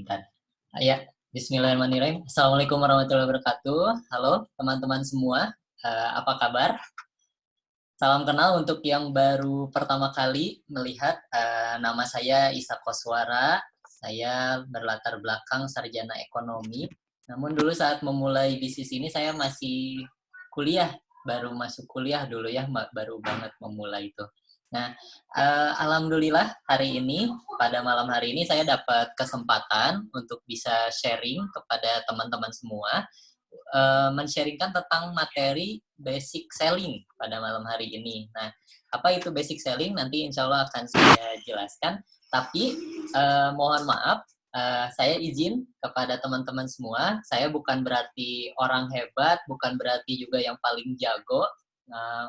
Bentar. Ya, Bismillahirrahmanirrahim. Assalamualaikum warahmatullahi wabarakatuh. Halo teman-teman semua, apa kabar? Salam kenal untuk yang baru pertama kali melihat. Nama saya Isa Koswara. Saya berlatar belakang sarjana ekonomi. Namun dulu saat memulai bisnis ini saya masih kuliah, baru masuk kuliah dulu ya, baru banget memulai itu. Nah, alhamdulillah hari ini, pada malam hari ini saya dapat kesempatan untuk bisa sharing kepada teman-teman semua, men-sharingkan tentang materi basic selling pada malam hari ini. Nah, apa itu basic selling? Nanti insya Allah akan saya jelaskan. Tapi mohon maaf, saya izin kepada teman-teman semua, saya bukan berarti orang hebat, bukan berarti juga yang paling jago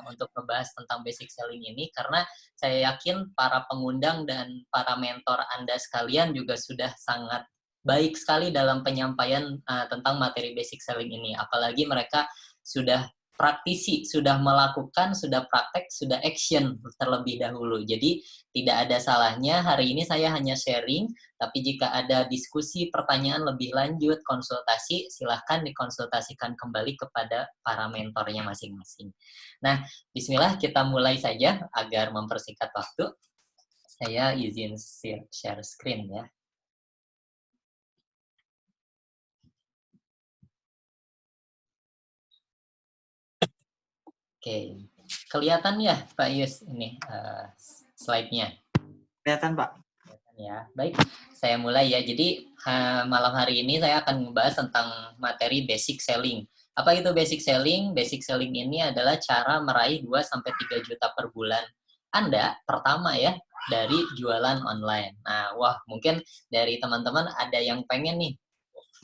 untuk membahas tentang basic selling ini, karena saya yakin para pengundang dan para mentor Anda sekalian juga sudah sangat baik sekali dalam penyampaian tentang materi basic selling ini. Apalagi mereka sudah praktisi, sudah melakukan, sudah praktek, sudah action terlebih dahulu. Jadi tidak ada salahnya hari ini saya hanya sharing, tapi jika ada diskusi, pertanyaan lebih lanjut, konsultasi, silahkan dikonsultasikan kembali kepada para mentornya masing-masing. Nah, bismillah kita mulai saja agar mempersingkat waktu. Saya izin share screen ya. Oke, kelihatan ya Pak Yus ini slide-nya? Kelihatan Pak. Kelihatan ya, baik. Saya mulai ya. Jadi malam hari ini saya akan membahas tentang materi basic selling. Apa itu basic selling? Basic selling ini adalah cara meraih 2-3 juta per bulan Anda pertama ya dari jualan online. Nah, wah mungkin dari teman-teman ada yang pengen nih,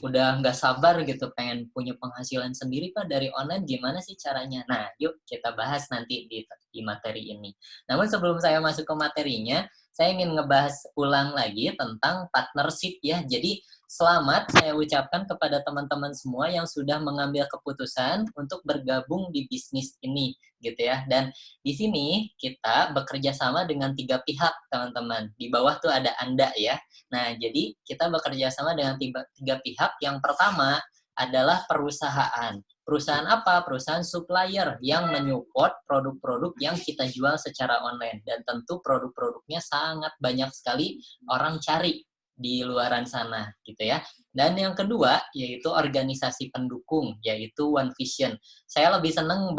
udah nggak sabar gitu pengen punya penghasilan sendiri Pak dari online, gimana sih caranya? Nah, yuk kita bahas nanti di materi ini. Namun sebelum saya masuk ke materinya, saya ingin ngebahas ulang lagi tentang partnership ya. Jadi selamat saya ucapkan kepada teman-teman semua yang sudah mengambil keputusan untuk bergabung di bisnis ini gitu ya. Dan di sini kita bekerja sama dengan 3 pihak teman-teman. Di bawah tuh ada Anda ya. Nah, jadi kita bekerja sama dengan 3 pihak. Yang pertama adalah perusahaan. Perusahaan apa? Perusahaan supplier yang menyupport produk-produk yang kita jual secara online. Dan tentu produk-produknya sangat banyak sekali orang cari di luaran sana gitu ya. Dan yang kedua yaitu organisasi pendukung, yaitu One Vision. Saya lebih seneng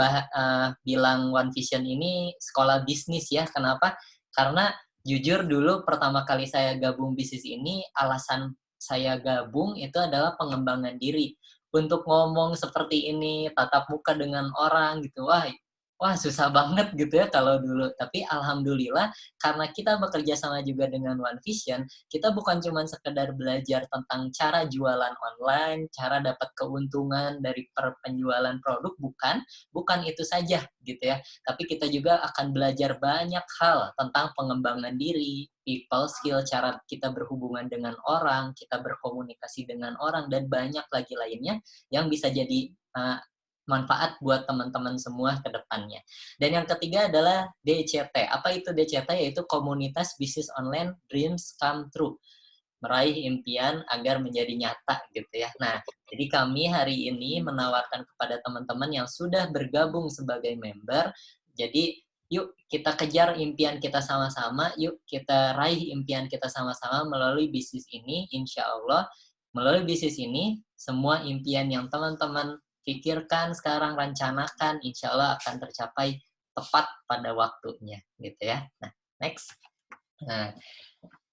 bilang One Vision ini sekolah bisnis ya. Kenapa? Karena jujur dulu pertama kali saya gabung bisnis ini, alasan saya gabung itu adalah pengembangan diri. Untuk ngomong seperti ini, tatap muka dengan orang gitu, wah susah banget gitu ya kalau dulu. Tapi alhamdulillah karena kita bekerja sama juga dengan One Vision, kita bukan cuma sekedar belajar tentang cara jualan online, cara dapat keuntungan dari penjualan produk, bukan itu saja gitu ya. Tapi kita juga akan belajar banyak hal tentang pengembangan diri, people skill, cara kita berhubungan dengan orang, kita berkomunikasi dengan orang, dan banyak lagi lainnya yang bisa jadi manfaat buat teman-teman semua ke depannya. Dan yang ketiga adalah DCT. Apa itu DCT? Yaitu Komunitas Bisnis Online Dreams Come True. Meraih impian agar menjadi nyata gitu ya. Nah, jadi kami hari ini menawarkan kepada teman-teman yang sudah bergabung sebagai member, jadi yuk kita kejar impian kita sama-sama, yuk kita raih impian kita sama-sama melalui bisnis ini. Insya Allah melalui bisnis ini semua impian yang teman-teman pikirkan sekarang, rencanakan, insya Allah akan tercapai tepat pada waktunya gitu ya. Nah, next. Nah,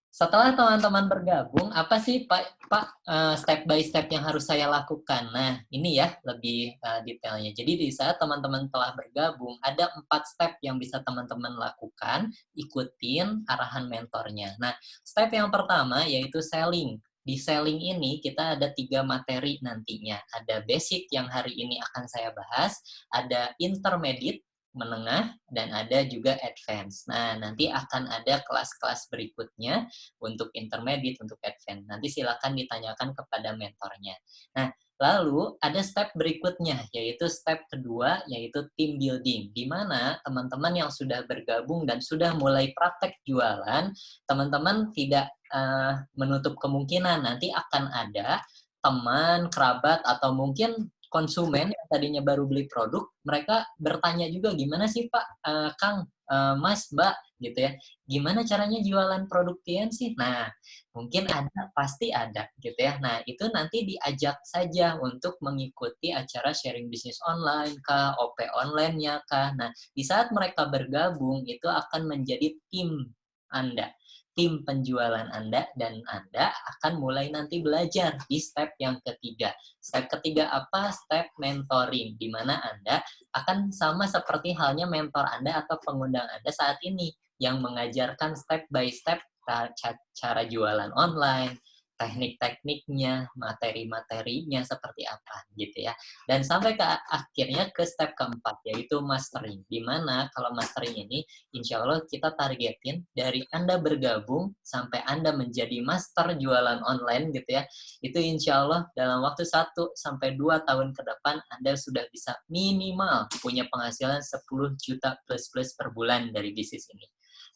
setelah teman-teman bergabung, apa sih Pak step by step yang harus saya lakukan? Nah, ini ya lebih detailnya. Jadi di saat teman-teman telah bergabung, ada 4 step yang bisa teman-teman lakukan, ikutin arahan mentornya. Nah, step yang pertama yaitu selling. Di selling ini kita ada 3 materi nantinya. Ada basic yang hari ini akan saya bahas, ada intermediate, menengah, dan ada juga advance. Nah, nanti akan ada kelas-kelas berikutnya untuk intermediate, untuk advance. Nanti silakan ditanyakan kepada mentornya. Nah, lalu ada step berikutnya, yaitu step kedua, yaitu team building, di mana teman-teman yang sudah bergabung dan sudah mulai praktek jualan, teman-teman tidak menutup kemungkinan nanti akan ada teman, kerabat, atau mungkin konsumen yang tadinya baru beli produk, mereka bertanya juga, "Gimana sih Pak, Kang, Mas, Mbak," gitu ya, "gimana caranya jualan produk Tian sih?" Nah, mungkin ada, pasti ada gitu ya. Nah, itu nanti diajak saja untuk mengikuti acara sharing bisnis online kah, OP online-nya kah. Nah, di saat mereka bergabung, itu akan menjadi tim Anda, tim penjualan Anda, dan Anda akan mulai nanti belajar di step yang ketiga. Step ketiga apa? Step mentoring, di mana Anda akan sama seperti halnya mentor Anda atau pengundang Anda saat ini, yang mengajarkan step by step cara jualan online, teknik-tekniknya, materi-materinya seperti apa gitu ya. Dan sampai ke akhirnya ke step keempat, yaitu mastering. Di mana kalau mastering ini, insya Allah kita targetin dari Anda bergabung sampai Anda menjadi master jualan online gitu ya, itu insya Allah dalam waktu 1 sampai 2 tahun ke depan Anda sudah bisa minimal punya penghasilan 10 juta plus-plus per bulan dari bisnis ini.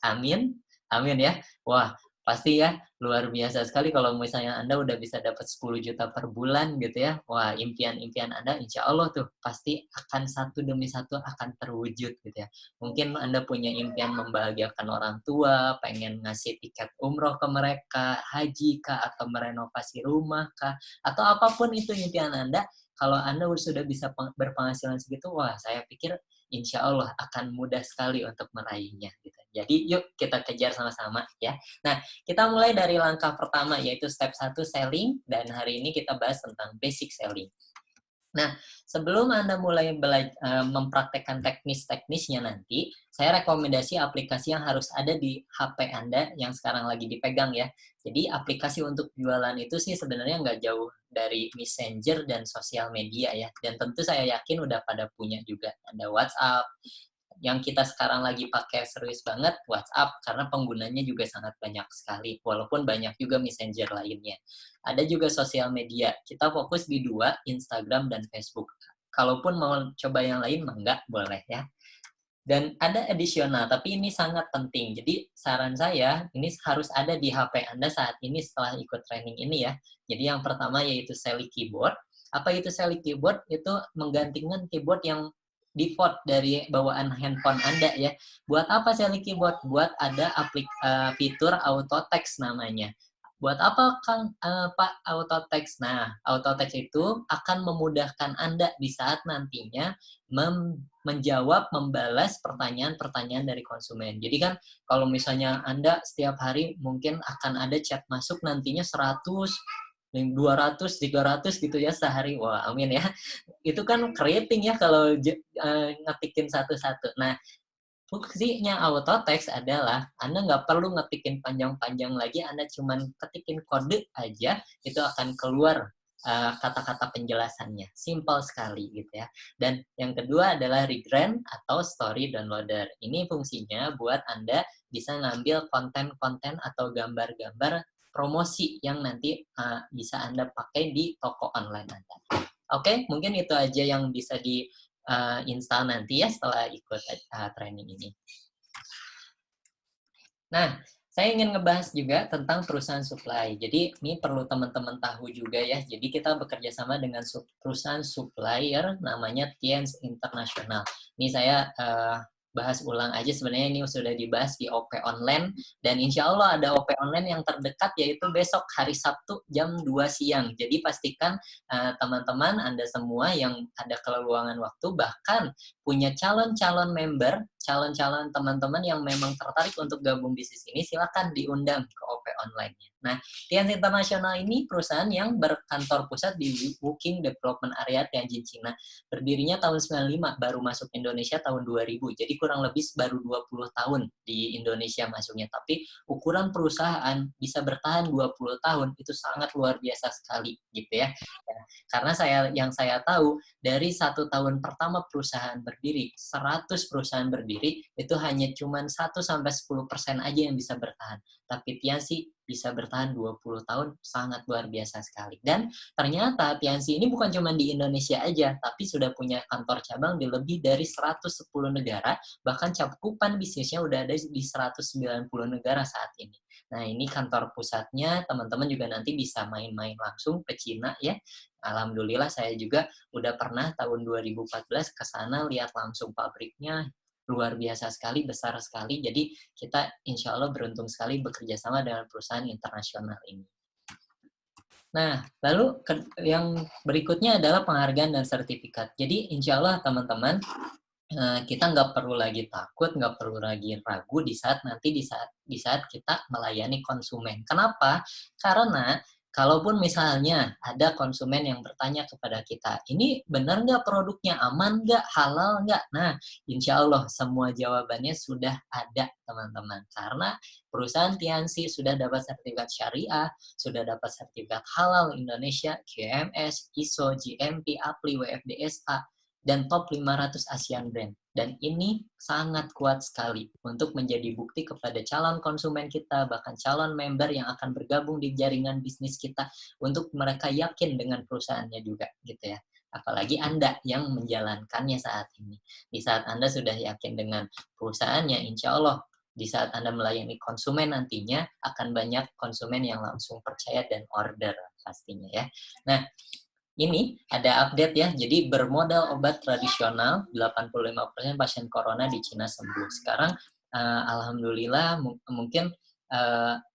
Amin. Amin ya. Wah, pasti ya luar biasa sekali kalau misalnya Anda udah bisa dapat 10 juta per bulan gitu ya. Wah, impian-impian Anda insya Allah tuh pasti akan satu demi satu akan terwujud gitu ya. Mungkin Anda punya impian membahagiakan orang tua, pengen ngasih tiket umroh ke mereka, haji kah, atau merenovasi rumah kah, atau apapun itu impian Anda, kalau Anda sudah bisa berpenghasilan segitu, wah saya pikir insya Allah akan mudah sekali untuk meraihnya. Gitu. Jadi yuk kita kejar sama-sama ya. Nah, kita mulai dari langkah pertama yaitu step 1 selling, dan hari ini kita bahas tentang basic selling. Nah, sebelum Anda mulai mempraktekkan teknis-teknisnya nanti, saya rekomendasi aplikasi yang harus ada di HP Anda yang sekarang lagi dipegang ya. Jadi aplikasi untuk jualan itu sih sebenarnya nggak jauh dari Messenger dan sosial media ya. Dan tentu saya yakin udah pada punya juga. Ada WhatsApp, yang kita sekarang lagi pakai serius banget WhatsApp karena penggunanya juga sangat banyak sekali, walaupun banyak juga messenger lainnya. Ada juga sosial media, kita fokus di 2, Instagram dan Facebook. Kalaupun mau coba yang lain, enggak, boleh ya. Dan ada additional, tapi ini sangat penting. Jadi saran saya, ini harus ada di HP Anda saat ini setelah ikut training ini ya. Jadi yang pertama yaitu Selly Keyboard. Apa itu Selly Keyboard? Itu menggantikan keyboard yang default dari bawaan handphone Anda ya. Buat apa Selly Keyboard? Buat ada fitur auto text namanya. Buat apa Kang, Pak, auto text? Nah, auto text itu akan memudahkan Anda di saat nantinya menjawab, membalas pertanyaan-pertanyaan dari konsumen. Jadi kan kalau misalnya Anda setiap hari mungkin akan ada chat masuk nantinya 100, 200, 300 gitu ya sehari. Wah, amin ya. Itu kan keriting ya kalau ngetikin satu-satu. Nah, fungsinya auto text adalah Anda nggak perlu ngetikin panjang-panjang lagi, Anda cuman ketikin kode aja, itu akan keluar kata-kata penjelasannya. Simple sekali gitu ya. Dan yang kedua adalah Regrand atau Story Downloader. Ini fungsinya buat Anda bisa ngambil konten-konten atau gambar-gambar promosi yang nanti bisa Anda pakai di toko online Anda. Oke, mungkin itu aja yang bisa install nanti ya setelah ikut training ini. Nah, saya ingin ngebahas juga tentang perusahaan supply. Jadi ini perlu teman-teman tahu juga ya. Jadi kita bekerja sama dengan perusahaan supplier namanya Tiens International. Ini saya bahas ulang aja, sebenarnya ini sudah dibahas di OP online, dan insya Allah ada OP online yang terdekat yaitu besok hari Sabtu jam 2 siang. Jadi pastikan teman-teman Anda semua yang ada keleluangan waktu, bahkan punya calon-calon member, calon-calon teman-teman yang memang tertarik untuk gabung bisnis ini, silakan diundang ke OP online-nya. Nah, Tiens International ini perusahaan yang berkantor pusat di Wuking Development Area Tianjin, Cina. Berdirinya tahun 95, baru masuk Indonesia tahun 2000. Jadi kurang lebih baru 20 tahun di Indonesia masuknya. Tapi ukuran perusahaan bisa bertahan 20 tahun, itu sangat luar biasa sekali gitu ya. Karena yang saya tahu, dari 1 tahun pertama perusahaan berdiri, 100 perusahaan berdiri, sendiri, itu hanya cuman 1-10% aja yang bisa bertahan. Tapi Tianxi bisa bertahan 20 tahun, sangat luar biasa sekali. Dan ternyata Tianxi ini bukan cuma di Indonesia aja, tapi sudah punya kantor cabang di lebih dari 110 negara, bahkan cakupan bisnisnya udah ada di 190 negara saat ini. Nah, ini kantor pusatnya, teman-teman juga nanti bisa main-main langsung ke Cina ya. Alhamdulillah saya juga udah pernah tahun 2014 ke sana lihat langsung pabriknya, luar biasa sekali, besar sekali. Jadi kita insya Allah beruntung sekali bekerja sama dengan perusahaan internasional ini. Nah, lalu yang berikutnya adalah penghargaan dan sertifikat. Jadi insya Allah teman-teman, kita nggak perlu lagi takut, nggak perlu lagi ragu di saat kita melayani konsumen. Kenapa? Karena kalaupun misalnya ada konsumen yang bertanya kepada kita, ini benar nggak produknya, aman nggak, halal nggak? Nah, insya Allah semua jawabannya sudah ada, teman-teman. Karena perusahaan Tianxi sudah dapat sertifikat syariah, sudah dapat sertifikat halal Indonesia, QMS, ISO, GMP, APLI, WFDSA, dan top 500 ASEAN brand. Dan ini sangat kuat sekali untuk menjadi bukti kepada calon konsumen kita, bahkan calon member yang akan bergabung di jaringan bisnis kita, untuk mereka yakin dengan perusahaannya juga, gitu ya. Apalagi Anda yang menjalankannya saat ini. Di saat Anda sudah yakin dengan perusahaannya, insya Allah di saat Anda melayani konsumen nantinya, akan banyak konsumen yang langsung percaya dan order pastinya ya. Nah, ini ada update ya, jadi bermodal obat tradisional, 85% pasien corona di Cina sembuh. Sekarang, alhamdulillah mungkin,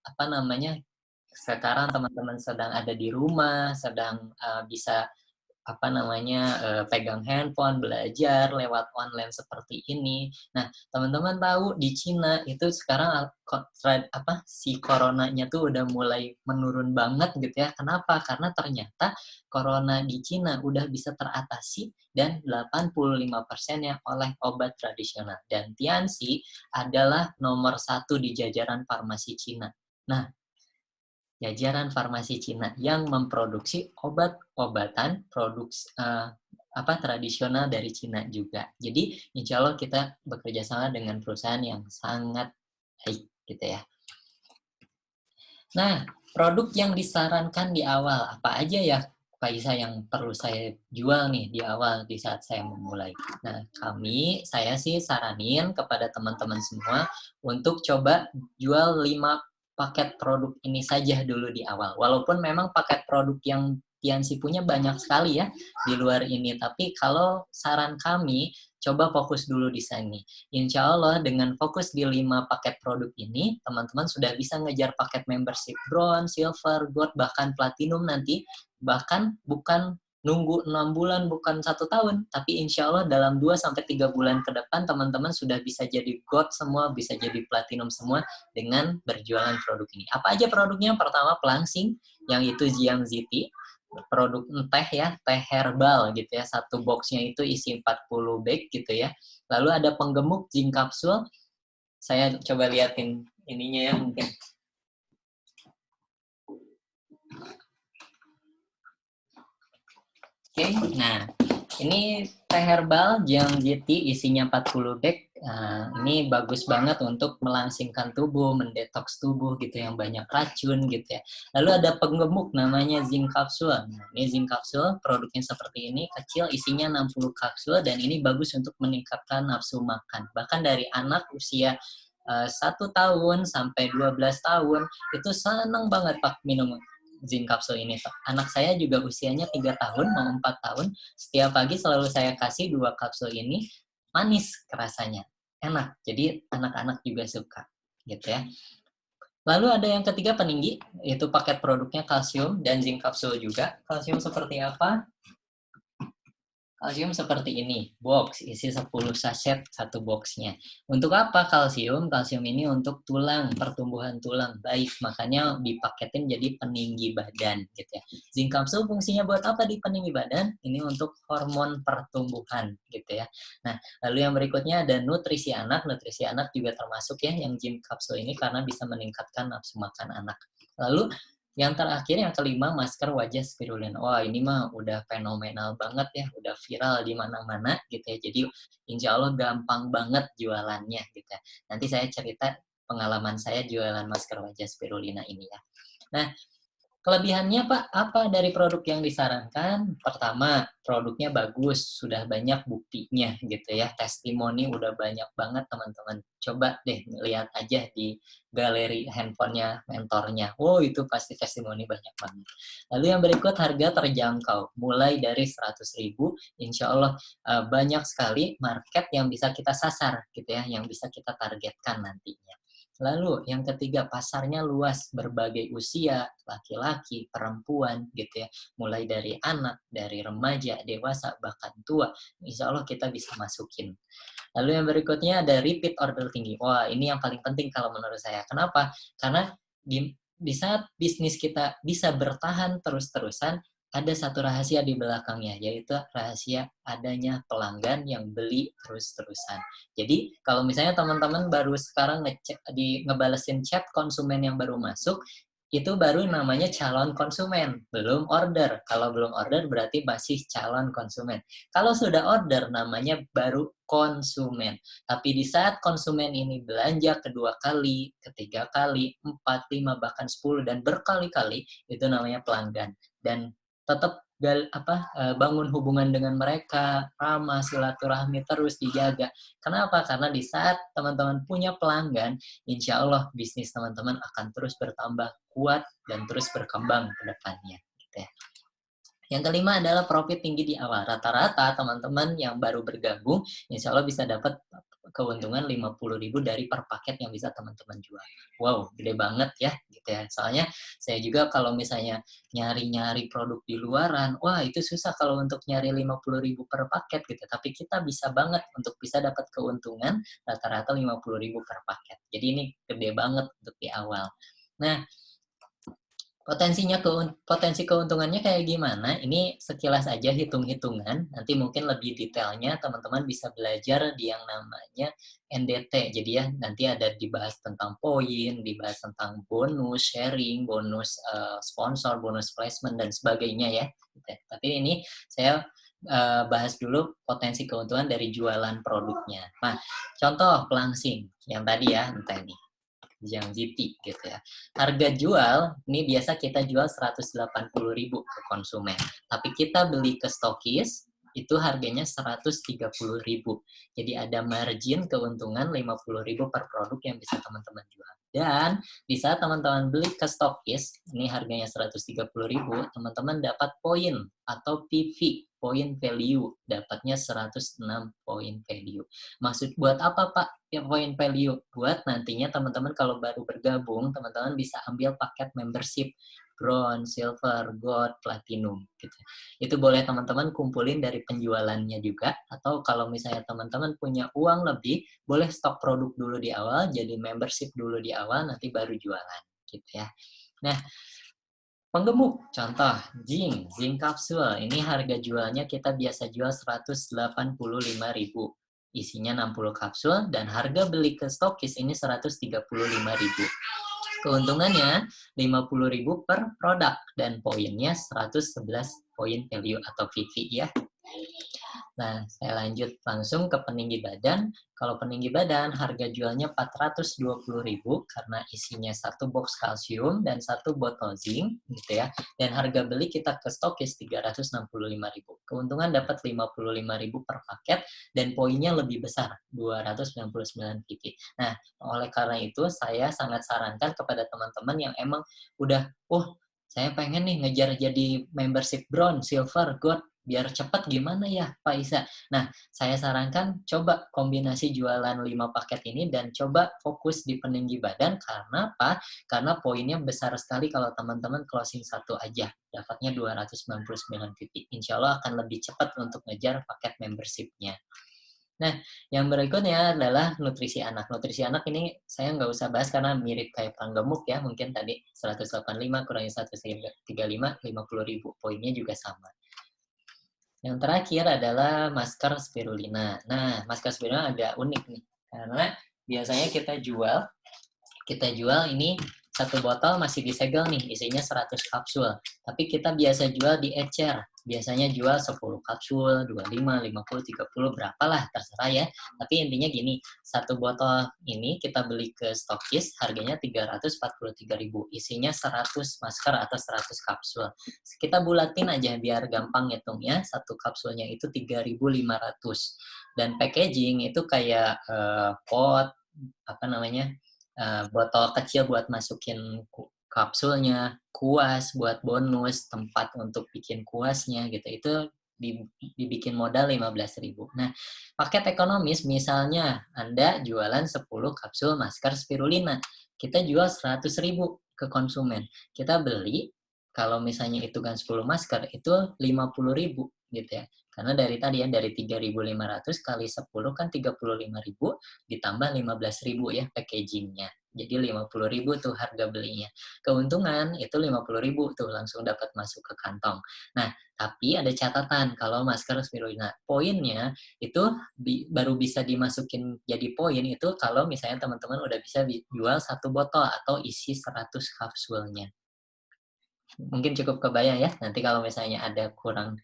apa namanya, sekarang teman-teman sedang ada di rumah, sedang, bisa apa namanya, pegang handphone, belajar lewat online seperti ini. Nah, teman-teman tahu di Cina itu sekarang si coronanya tuh udah mulai menurun banget gitu ya. Kenapa? Karena ternyata corona di Cina udah bisa teratasi dan 85%-nya oleh obat tradisional. Dan Tianxi adalah nomor 1 di jajaran farmasi Cina. Nah, jajaran farmasi Cina yang memproduksi obat-obatan tradisional dari Cina juga. Jadi insya Allah kita bekerja sama dengan perusahaan yang sangat baik gitu ya. Nah, produk yang disarankan di awal apa aja ya Pak Isa yang perlu saya jual nih di awal di saat saya memulai. Nah, saya sih saranin kepada teman-teman semua untuk coba jual 5 paket produk ini saja dulu di awal. Walaupun memang paket produk yang Tianxi punya banyak sekali ya di luar ini, tapi kalau saran kami coba fokus dulu di sini. Insya Allah dengan fokus di 5 paket produk ini, teman-teman sudah bisa ngejar paket membership bronze, silver, gold, bahkan platinum nanti. Bahkan bukan nunggu 6 bulan, bukan 1 tahun, tapi insya Allah dalam 2-3 bulan ke depan, teman-teman sudah bisa jadi gold semua, bisa jadi platinum semua dengan berjualan produk ini. Apa aja produknya? Pertama, pelangsing, yang itu Jiangxi, produk teh ya, teh herbal gitu ya. Satu boxnya itu isi 40 bag gitu ya. Lalu ada penggemuk zinc kapsul. Saya coba liatin ininya ya mungkin. Oke, nah ini teh herbal Jiangxi isinya 40 bag. Nah, ini bagus banget untuk melangsingkan tubuh, mendetoks tubuh gitu yang banyak racun gitu ya. Lalu ada penggemuk namanya zinc kapsul. Nah, ini zinc kapsul produknya seperti ini, kecil isinya 60 kapsul dan ini bagus untuk meningkatkan nafsu makan. Bahkan dari anak usia 1 tahun sampai 12 tahun itu senang banget Pak minum zinc kapsul ini Pak. Anak saya juga usianya 3 tahun mau 4 tahun, setiap pagi selalu saya kasih 2 kapsul ini, manis rasanya, enak. Jadi anak-anak juga suka gitu ya. Lalu ada yang ketiga peninggi, itu paket produknya kalsium dan zinc kapsul juga. Kalsium seperti apa? Kalsium seperti ini, box, isi 10 sachet satu boxnya. Untuk apa kalsium? Kalsium ini untuk tulang, pertumbuhan tulang. Baik, makanya dipaketin jadi peninggi badan. Gitu ya. Zinc kapsul fungsinya buat apa di peninggi badan? Ini untuk hormon pertumbuhan. Gitu ya. Nah, lalu yang berikutnya ada nutrisi anak. Nutrisi anak juga termasuk ya yang zinc kapsul ini karena bisa meningkatkan nafsu makan anak. Lalu Yang terakhir, yang kelima, masker wajah spirulina. Wah, ini mah udah fenomenal banget ya, udah viral di mana-mana gitu ya. Jadi insya Allah gampang banget jualannya gitu ya. Nanti saya cerita pengalaman saya jualan masker wajah spirulina ini ya. Nah, kelebihannya Pak, apa dari produk yang disarankan? Pertama, produknya bagus, sudah banyak buktinya gitu ya. Testimoni udah banyak banget teman-teman. Coba deh lihat aja di galeri handphonenya mentornya. Wow, itu pasti testimoni banyak banget. Lalu yang berikut, harga terjangkau. Mulai dari 100.000, insya Allah banyak sekali market yang bisa kita sasar gitu ya, yang bisa kita targetkan nantinya. Lalu yang ketiga, pasarnya luas, berbagai usia, laki-laki, perempuan gitu ya. Mulai dari anak, dari remaja, dewasa, bahkan tua. Insya Allah kita bisa masukin. Lalu yang berikutnya ada repeat order tinggi. Wah, ini yang paling penting kalau menurut saya. Kenapa? Karena di saat bisnis kita bisa bertahan terus-terusan, ada satu rahasia di belakangnya, yaitu rahasia adanya pelanggan yang beli terus-terusan. Jadi, kalau misalnya teman-teman baru sekarang ngebalesin chat konsumen yang baru masuk, itu baru namanya calon konsumen, belum order. Kalau belum order berarti masih calon konsumen. Kalau sudah order namanya baru konsumen. Tapi di saat konsumen ini belanja kedua kali, ketiga kali, 4, 5, bahkan 10 dan berkali-kali, itu namanya pelanggan. Dan tetap bangun hubungan dengan mereka, ramah, silaturahmi terus dijaga. Kenapa? Karena di saat teman-teman punya pelanggan, insya Allah bisnis teman-teman akan terus bertambah kuat dan terus berkembang ke depannya. Gitu ya. Yang kelima adalah profit tinggi di awal. Rata-rata teman-teman yang baru bergabung, insya Allah bisa dapat keuntungan 50.000 dari per paket yang bisa teman-teman jual. Wow, gede banget ya, gitu ya. Soalnya saya juga kalau misalnya nyari-nyari produk di luaran, wah itu susah kalau untuk nyari 50.000 per paket gitu. Tapi kita bisa banget untuk bisa dapat keuntungan rata-rata 50.000 per paket. Jadi ini gede banget untuk di awal. Nah, potensi keuntungannya kayak gimana? Ini sekilas aja hitung-hitungan. Nanti mungkin lebih detailnya teman-teman bisa belajar di yang namanya NDT. Jadi ya nanti ada dibahas tentang poin, dibahas tentang bonus sharing, bonus sponsor, bonus placement dan sebagainya ya. Tapi ini saya bahas dulu potensi keuntungan dari jualan produknya. Nah, contoh pelangsing yang tadi ya, entah ini yang GT gitu ya. Harga jual ini biasa kita jual 180.000 ke konsumen. Tapi kita beli ke stokis itu harganya 130.000. Jadi ada margin keuntungan 50.000 per produk yang bisa teman-teman jual. Dan di saat teman-teman beli ke stokis, ini harganya 130.000, teman-teman dapat poin atau PV, point value, dapatnya 106 point value. Maksud buat apa Pak? Ya, point value buat nantinya teman-teman kalau baru bergabung, teman-teman bisa ambil paket membership bronze, silver, gold, platinum gitu. Itu boleh teman-teman kumpulin dari penjualannya juga, atau kalau misalnya teman-teman punya uang lebih, boleh stok produk dulu di awal, jadi membership dulu di awal, nanti baru jualan gitu ya. Nah, penggemuk, contoh, zinc kapsul. Ini harga jualnya kita biasa jual 185.000. Isinya 60 kapsul dan harga beli ke stokis ini 135.000. Keuntungannya 50.000 per produk dan poinnya 111 poin value atau PV ya. Nah, saya lanjut langsung ke peninggi badan. Kalau peninggi badan, harga jualnya 420.000 karena isinya satu box kalsium dan satu botol zinc, gitu ya. Dan harga beli kita ke stokis 365.000. Keuntungan dapat 55.000 per paket dan poinnya lebih besar, 299 PP. Nah, oleh karena itu saya sangat sarankan kepada teman-teman yang emang udah, saya pengen nih ngejar jadi membership bronze, silver, gold, biar cepat gimana ya Pak Isa? Nah, saya sarankan coba kombinasi jualan 5 paket ini dan coba fokus di peninggi badan. Karena apa? Karena poinnya besar sekali kalau teman-teman closing satu aja. Dapatnya 299 titik. Insya Allah akan lebih cepat untuk ngejar paket membership-nya. Nah, yang berikutnya adalah nutrisi anak. Nutrisi anak ini saya nggak usah bahas karena mirip kayak penggemuk ya. Mungkin tadi 185 kurangi 135, 50.000. Poinnya juga sama. Yang terakhir adalah masker spirulina. Nah, masker spirulina agak unik nih. Karena biasanya kita jual ini satu botol masih disegel nih, isinya 100 kapsul. Tapi kita biasa jual di ecer. Biasanya jual 10 kapsul, 25, 50, 30, berapalah, terserah ya. Tapi intinya gini, satu botol ini kita beli ke stokis, harganya 343.000. Isinya 100 masker atau 100 kapsul. Kita bulatin aja biar gampang ngitungnya, satu kapsulnya itu 3.500. Dan packaging itu kayak pot, apa namanya, botol kecil buat masukin kapsulnya, kuas buat bonus, tempat untuk bikin kuasnya gitu. Itu dibikin modal 15.000. Nah, paket ekonomis misalnya Anda jualan 10 kapsul masker spirulina. Kita jual 100.000 ke konsumen. Kita beli, kalau misalnya itu kan 10 masker, itu 50.000 gitu ya. Karena dari tadi ya, dari 3.500 kali 10 kan 35.000, ditambah 15.000 ya packagingnya. Jadi 50.000 tuh harga belinya. Keuntungan itu 50.000 tuh langsung dapat masuk ke kantong. Nah, tapi ada catatan kalau masker spirulina. Poinnya itu baru bisa dimasukin jadi poin itu kalau misalnya teman-teman udah bisa jual satu botol atau isi 100 kapsulnya. Mungkin cukup kebayang ya. Nanti kalau misalnya ada kurang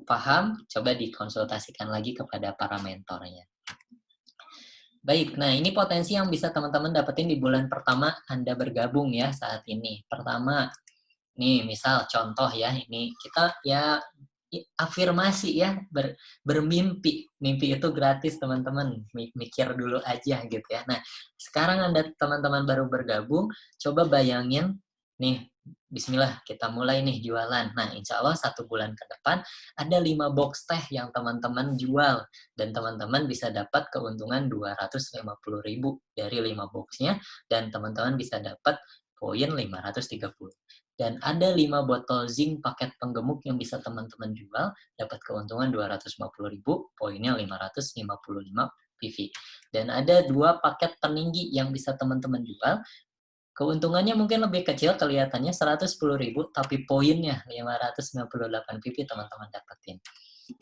paham, coba dikonsultasikan lagi kepada para mentornya. Baik, nah ini potensi yang bisa teman-teman dapetin di bulan pertama Anda bergabung ya saat ini. Pertama, nih misal contoh ya, ini kita ya afirmasi ya, bermimpi. Mimpi itu gratis teman-teman, mikir dulu aja gitu ya. Nah, sekarang Anda teman-teman baru bergabung, coba bayangin nih, bismillah kita mulai nih jualan. Nah, insya Allah 1 bulan ke depan ada 5 box teh yang teman-teman jual. Dan teman-teman bisa dapat keuntungan 250.000 dari 5 boxnya. Dan teman-teman bisa dapat poin 530. Dan ada 5 botol zinc paket penggemuk yang bisa teman-teman jual, dapat keuntungan 250.000, poinnya 555 PV. Dan ada 2 paket peninggi yang bisa teman-teman jual, keuntungannya mungkin lebih kecil kelihatannya 110.000, tapi poinnya 598 PV teman-teman dapetin.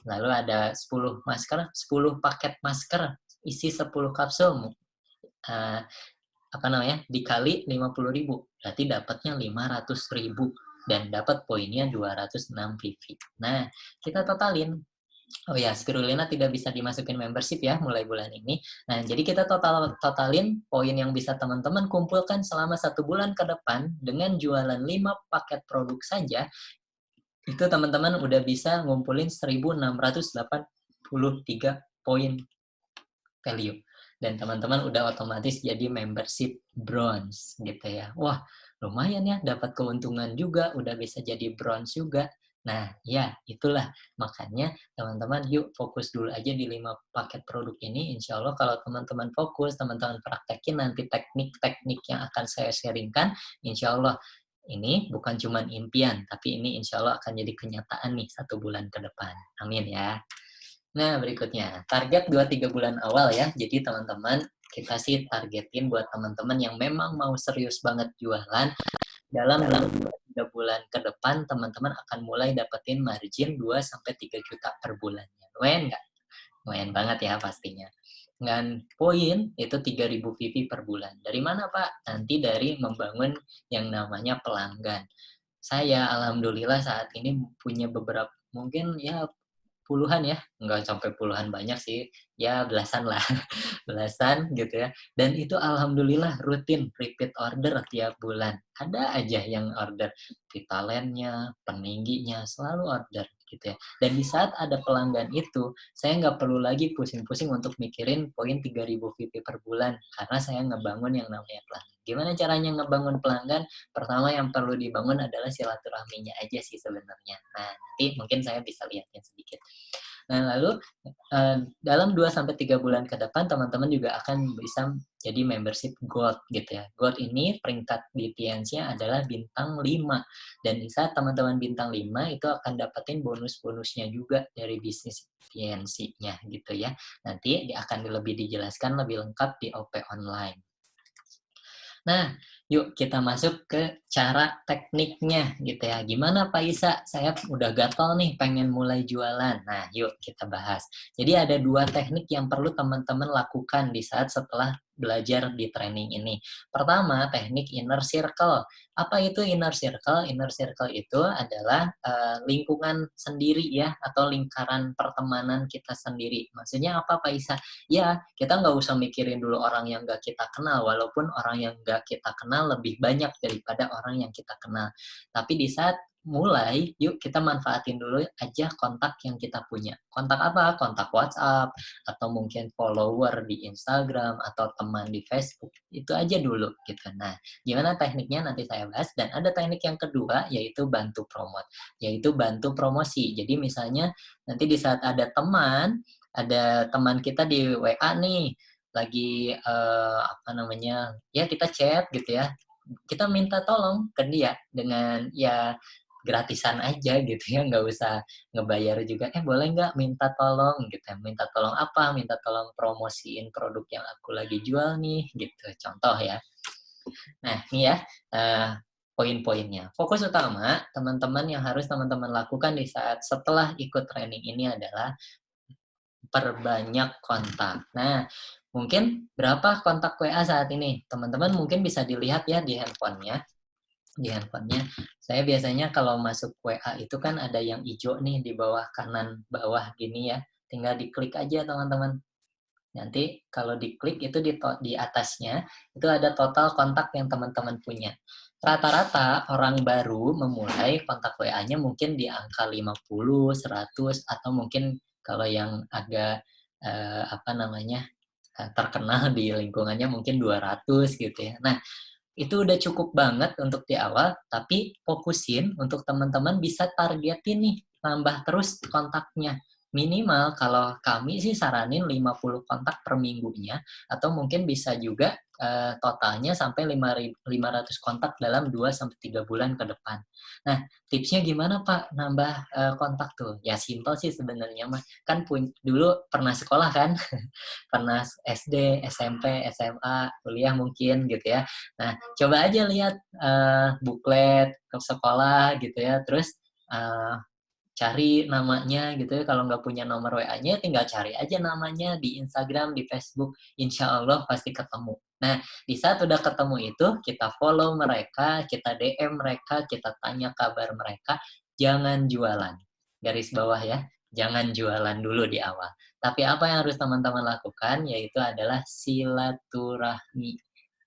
Lalu ada 10 masker, 10 paket masker isi 10 kapsul. Apa namanya, dikali 50.000, berarti dapatnya 500.000 dan dapat poinnya 206 PV. Nah, kita totalin. Oh ya, spirulina tidak bisa dimasukin membership ya mulai bulan ini. Nah, jadi kita totalin poin yang bisa teman-teman kumpulkan selama 1 bulan ke depan dengan jualan 5 paket produk saja. Itu teman-teman udah bisa ngumpulin 1.683 poin value. Dan teman-teman udah otomatis jadi membership bronze gitu ya. Wah, lumayan ya, dapat keuntungan juga, udah bisa jadi bronze juga. Nah, ya itulah. Makanya teman-teman yuk fokus dulu aja di 5 paket produk ini. Insya Allah kalau teman-teman fokus, teman-teman praktekin nanti teknik-teknik yang akan saya sharingkan, insya Allah ini bukan cuma impian, tapi ini insya Allah akan jadi kenyataan nih 1 bulan ke depan. Amin ya. Nah, berikutnya, target 2-3 bulan awal ya. Jadi teman-teman, kita sih targetin buat teman-teman yang memang mau serius banget jualan, dalam 2-3 bulan ke depan, teman-teman akan mulai dapetin margin 2-3 juta per bulannya. Lumayan nggak? Lumayan banget ya pastinya. Dan poin itu 3.000 PV per bulan. Dari mana Pak? Nanti dari membangun yang namanya pelanggan. Saya alhamdulillah saat ini punya beberapa, mungkin ya puluhan ya, nggak sampai puluhan banyak sih, ya belasan lah, belasan gitu ya. Dan itu alhamdulillah rutin, repeat order tiap bulan. Ada aja yang order, vitalennya, peningginya, selalu order gitu ya. Dan di saat ada pelanggan itu, saya nggak perlu lagi pusing-pusing untuk mikirin poin 3.000 VP per bulan, karena saya ngebangun yang namanya pelanggan. Gimana caranya ngebangun pelanggan? Pertama yang perlu dibangun adalah silaturahminya aja sih sebenarnya. Nah, nanti mungkin saya bisa lihatin sedikit. Nah, lalu dalam 2-3 bulan ke depan teman-teman juga akan bisa jadi membership Gold gitu ya. Gold ini peringkat di TNC adalah bintang 5. Dan di saat teman-teman bintang 5 itu akan dapetin bonus-bonusnya juga dari bisnis TNC-nya gitu ya. Nanti akan lebih dijelaskan lebih lengkap di OP online. Nah, yuk kita masuk ke cara tekniknya gitu ya. Gimana Pak Isa? Saya udah gatel nih pengen mulai jualan. Nah, yuk kita bahas. Jadi ada 2 teknik yang perlu teman-teman lakukan di saat setelah belajar di training ini. Pertama, teknik inner circle. Apa itu inner circle? Inner circle itu adalah lingkungan sendiri ya, atau lingkaran pertemanan kita sendiri. Maksudnya apa, Pak Isa? Ya, kita nggak usah mikirin dulu orang yang nggak kita kenal, walaupun orang yang nggak kita kenal lebih banyak daripada orang yang kita kenal. Tapi di saat mulai, yuk kita manfaatin dulu aja kontak yang kita punya. Kontak apa? Kontak WhatsApp, atau mungkin follower di Instagram, atau teman di Facebook. Itu aja dulu gitu. Nah, gimana tekniknya nanti saya bahas. Dan ada teknik yang kedua, yaitu bantu promote, yaitu bantu promosi. Jadi misalnya nanti di saat ada teman kita di WA nih, lagi apa namanya, ya kita chat gitu ya, kita minta tolong ke dia dengan ya gratisan aja gitu ya, nggak usah ngebayar juga, boleh nggak minta tolong gitu ya, minta tolong apa, minta tolong promosiin produk yang aku lagi jual nih gitu, contoh ya. Nah ini ya poin-poinnya. Fokus utama teman-teman yang harus teman-teman lakukan di saat setelah ikut training ini adalah perbanyak kontak. Nah, mungkin berapa kontak WA saat ini? Teman-teman mungkin bisa dilihat ya di handphonenya. Di handphonenya, saya biasanya kalau masuk WA itu kan ada yang hijau nih di bawah kanan bawah gini ya. Tinggal diklik aja teman-teman. Nanti kalau diklik itu di atasnya itu ada total kontak yang teman-teman punya. Rata-rata orang baru memulai kontak WA-nya mungkin di angka 50, 100, atau mungkin kalau yang agak apa namanya terkenal di lingkungannya mungkin 200 gitu ya. Nah, itu udah cukup banget untuk di awal, tapi fokusin untuk teman-teman bisa targetin nih, nambah terus kontaknya. Minimal kalau kami sih saranin 50 kontak per minggunya, atau mungkin bisa juga totalnya sampai 500 kontak dalam 2-3 bulan ke depan. Nah, tipsnya gimana Pak nambah kontak tuh? Ya simpel sih sebenarnya mah. Kan dulu pernah sekolah kan? Pernah SD, SMP, SMA, kuliah mungkin gitu ya. Nah, coba aja lihat buklet ke sekolah gitu ya, terus cari namanya gitu ya, kalau nggak punya nomor WA-nya tinggal cari aja namanya di Instagram, di Facebook, insya Allah pasti ketemu. Nah, di saat udah ketemu itu, kita follow mereka, kita DM mereka, kita tanya kabar mereka, jangan jualan. Garis bawah ya, jangan jualan dulu di awal. Tapi apa yang harus teman-teman lakukan, yaitu adalah silaturahmi.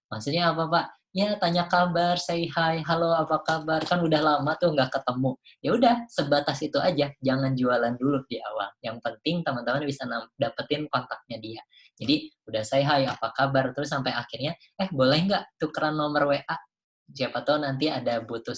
Maksudnya apa, Pak? Ya tanya kabar, say hi, halo apa kabar, kan udah lama tuh nggak ketemu. Ya udah, sebatas itu aja, jangan jualan dulu di awal. Yang penting teman-teman bisa dapetin kontaknya dia. Jadi udah say hi, apa kabar, terus sampai akhirnya, boleh nggak tukeran nomor WA? Siapa tahu nanti ada butuh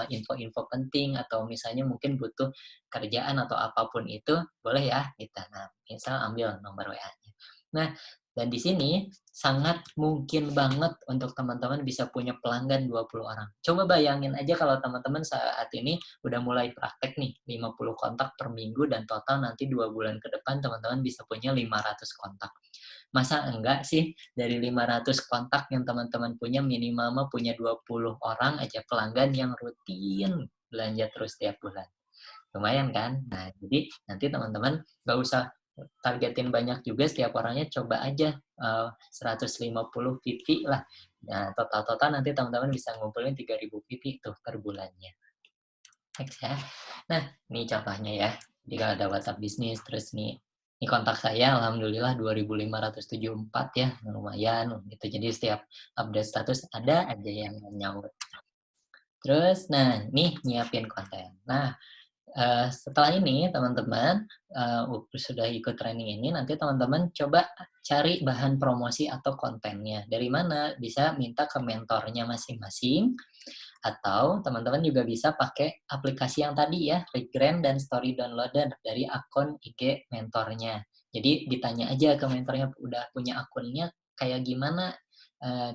info-info penting, atau misalnya mungkin butuh kerjaan atau apapun itu, boleh ya kita. Nah, misal ambil nomor WA-nya. Nah, dan di sini sangat mungkin banget untuk teman-teman bisa punya pelanggan 20 orang. Coba bayangin aja kalau teman-teman saat ini udah mulai praktek nih, 50 kontak per minggu, dan total nanti 2 bulan ke depan teman-teman bisa punya 500 kontak. Masa enggak sih dari 500 kontak yang teman-teman punya, minimal punya 20 orang aja pelanggan yang rutin belanja terus tiap bulan. Lumayan kan? Nah, jadi nanti teman-teman nggak usah targetin banyak juga, setiap orangnya coba aja 150 VP lah. Nah, total-total nanti teman-teman bisa ngumpulin 3.000 VP tuh per bulannya. Next ya. Nah, ini contohnya ya. Jika ada WhatsApp bisnis, terus ini kontak saya, alhamdulillah 2.574 ya, lumayan gitu. Jadi setiap update status ada aja yang nyaut. Terus, nah, nih nyiapin konten. Nah, setelah ini teman-teman sudah ikut training ini, nanti teman-teman coba cari bahan promosi atau kontennya. Dari mana? Bisa minta ke mentornya masing-masing, atau teman-teman juga bisa pakai aplikasi yang tadi ya, Regrand dan Story Downloader dari akun IG mentornya. Jadi ditanya aja ke mentornya, udah punya akunnya kayak gimana?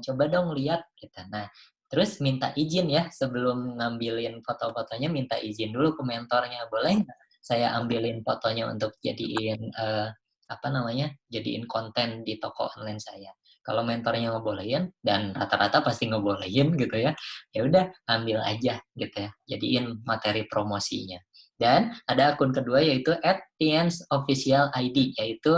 Coba dong lihat gitu. Nah, terus minta izin ya, sebelum ngambilin foto-fotonya minta izin dulu ke mentornya. Boleh nggak saya ambilin fotonya untuk jadiin jadiin konten di toko online saya. Kalau mentornya ngebolehin, dan rata-rata pasti ngebolehin gitu ya, ya udah ambil aja gitu ya, jadiin materi promosinya. Dan ada akun kedua yaitu @tiensofficialid, yaitu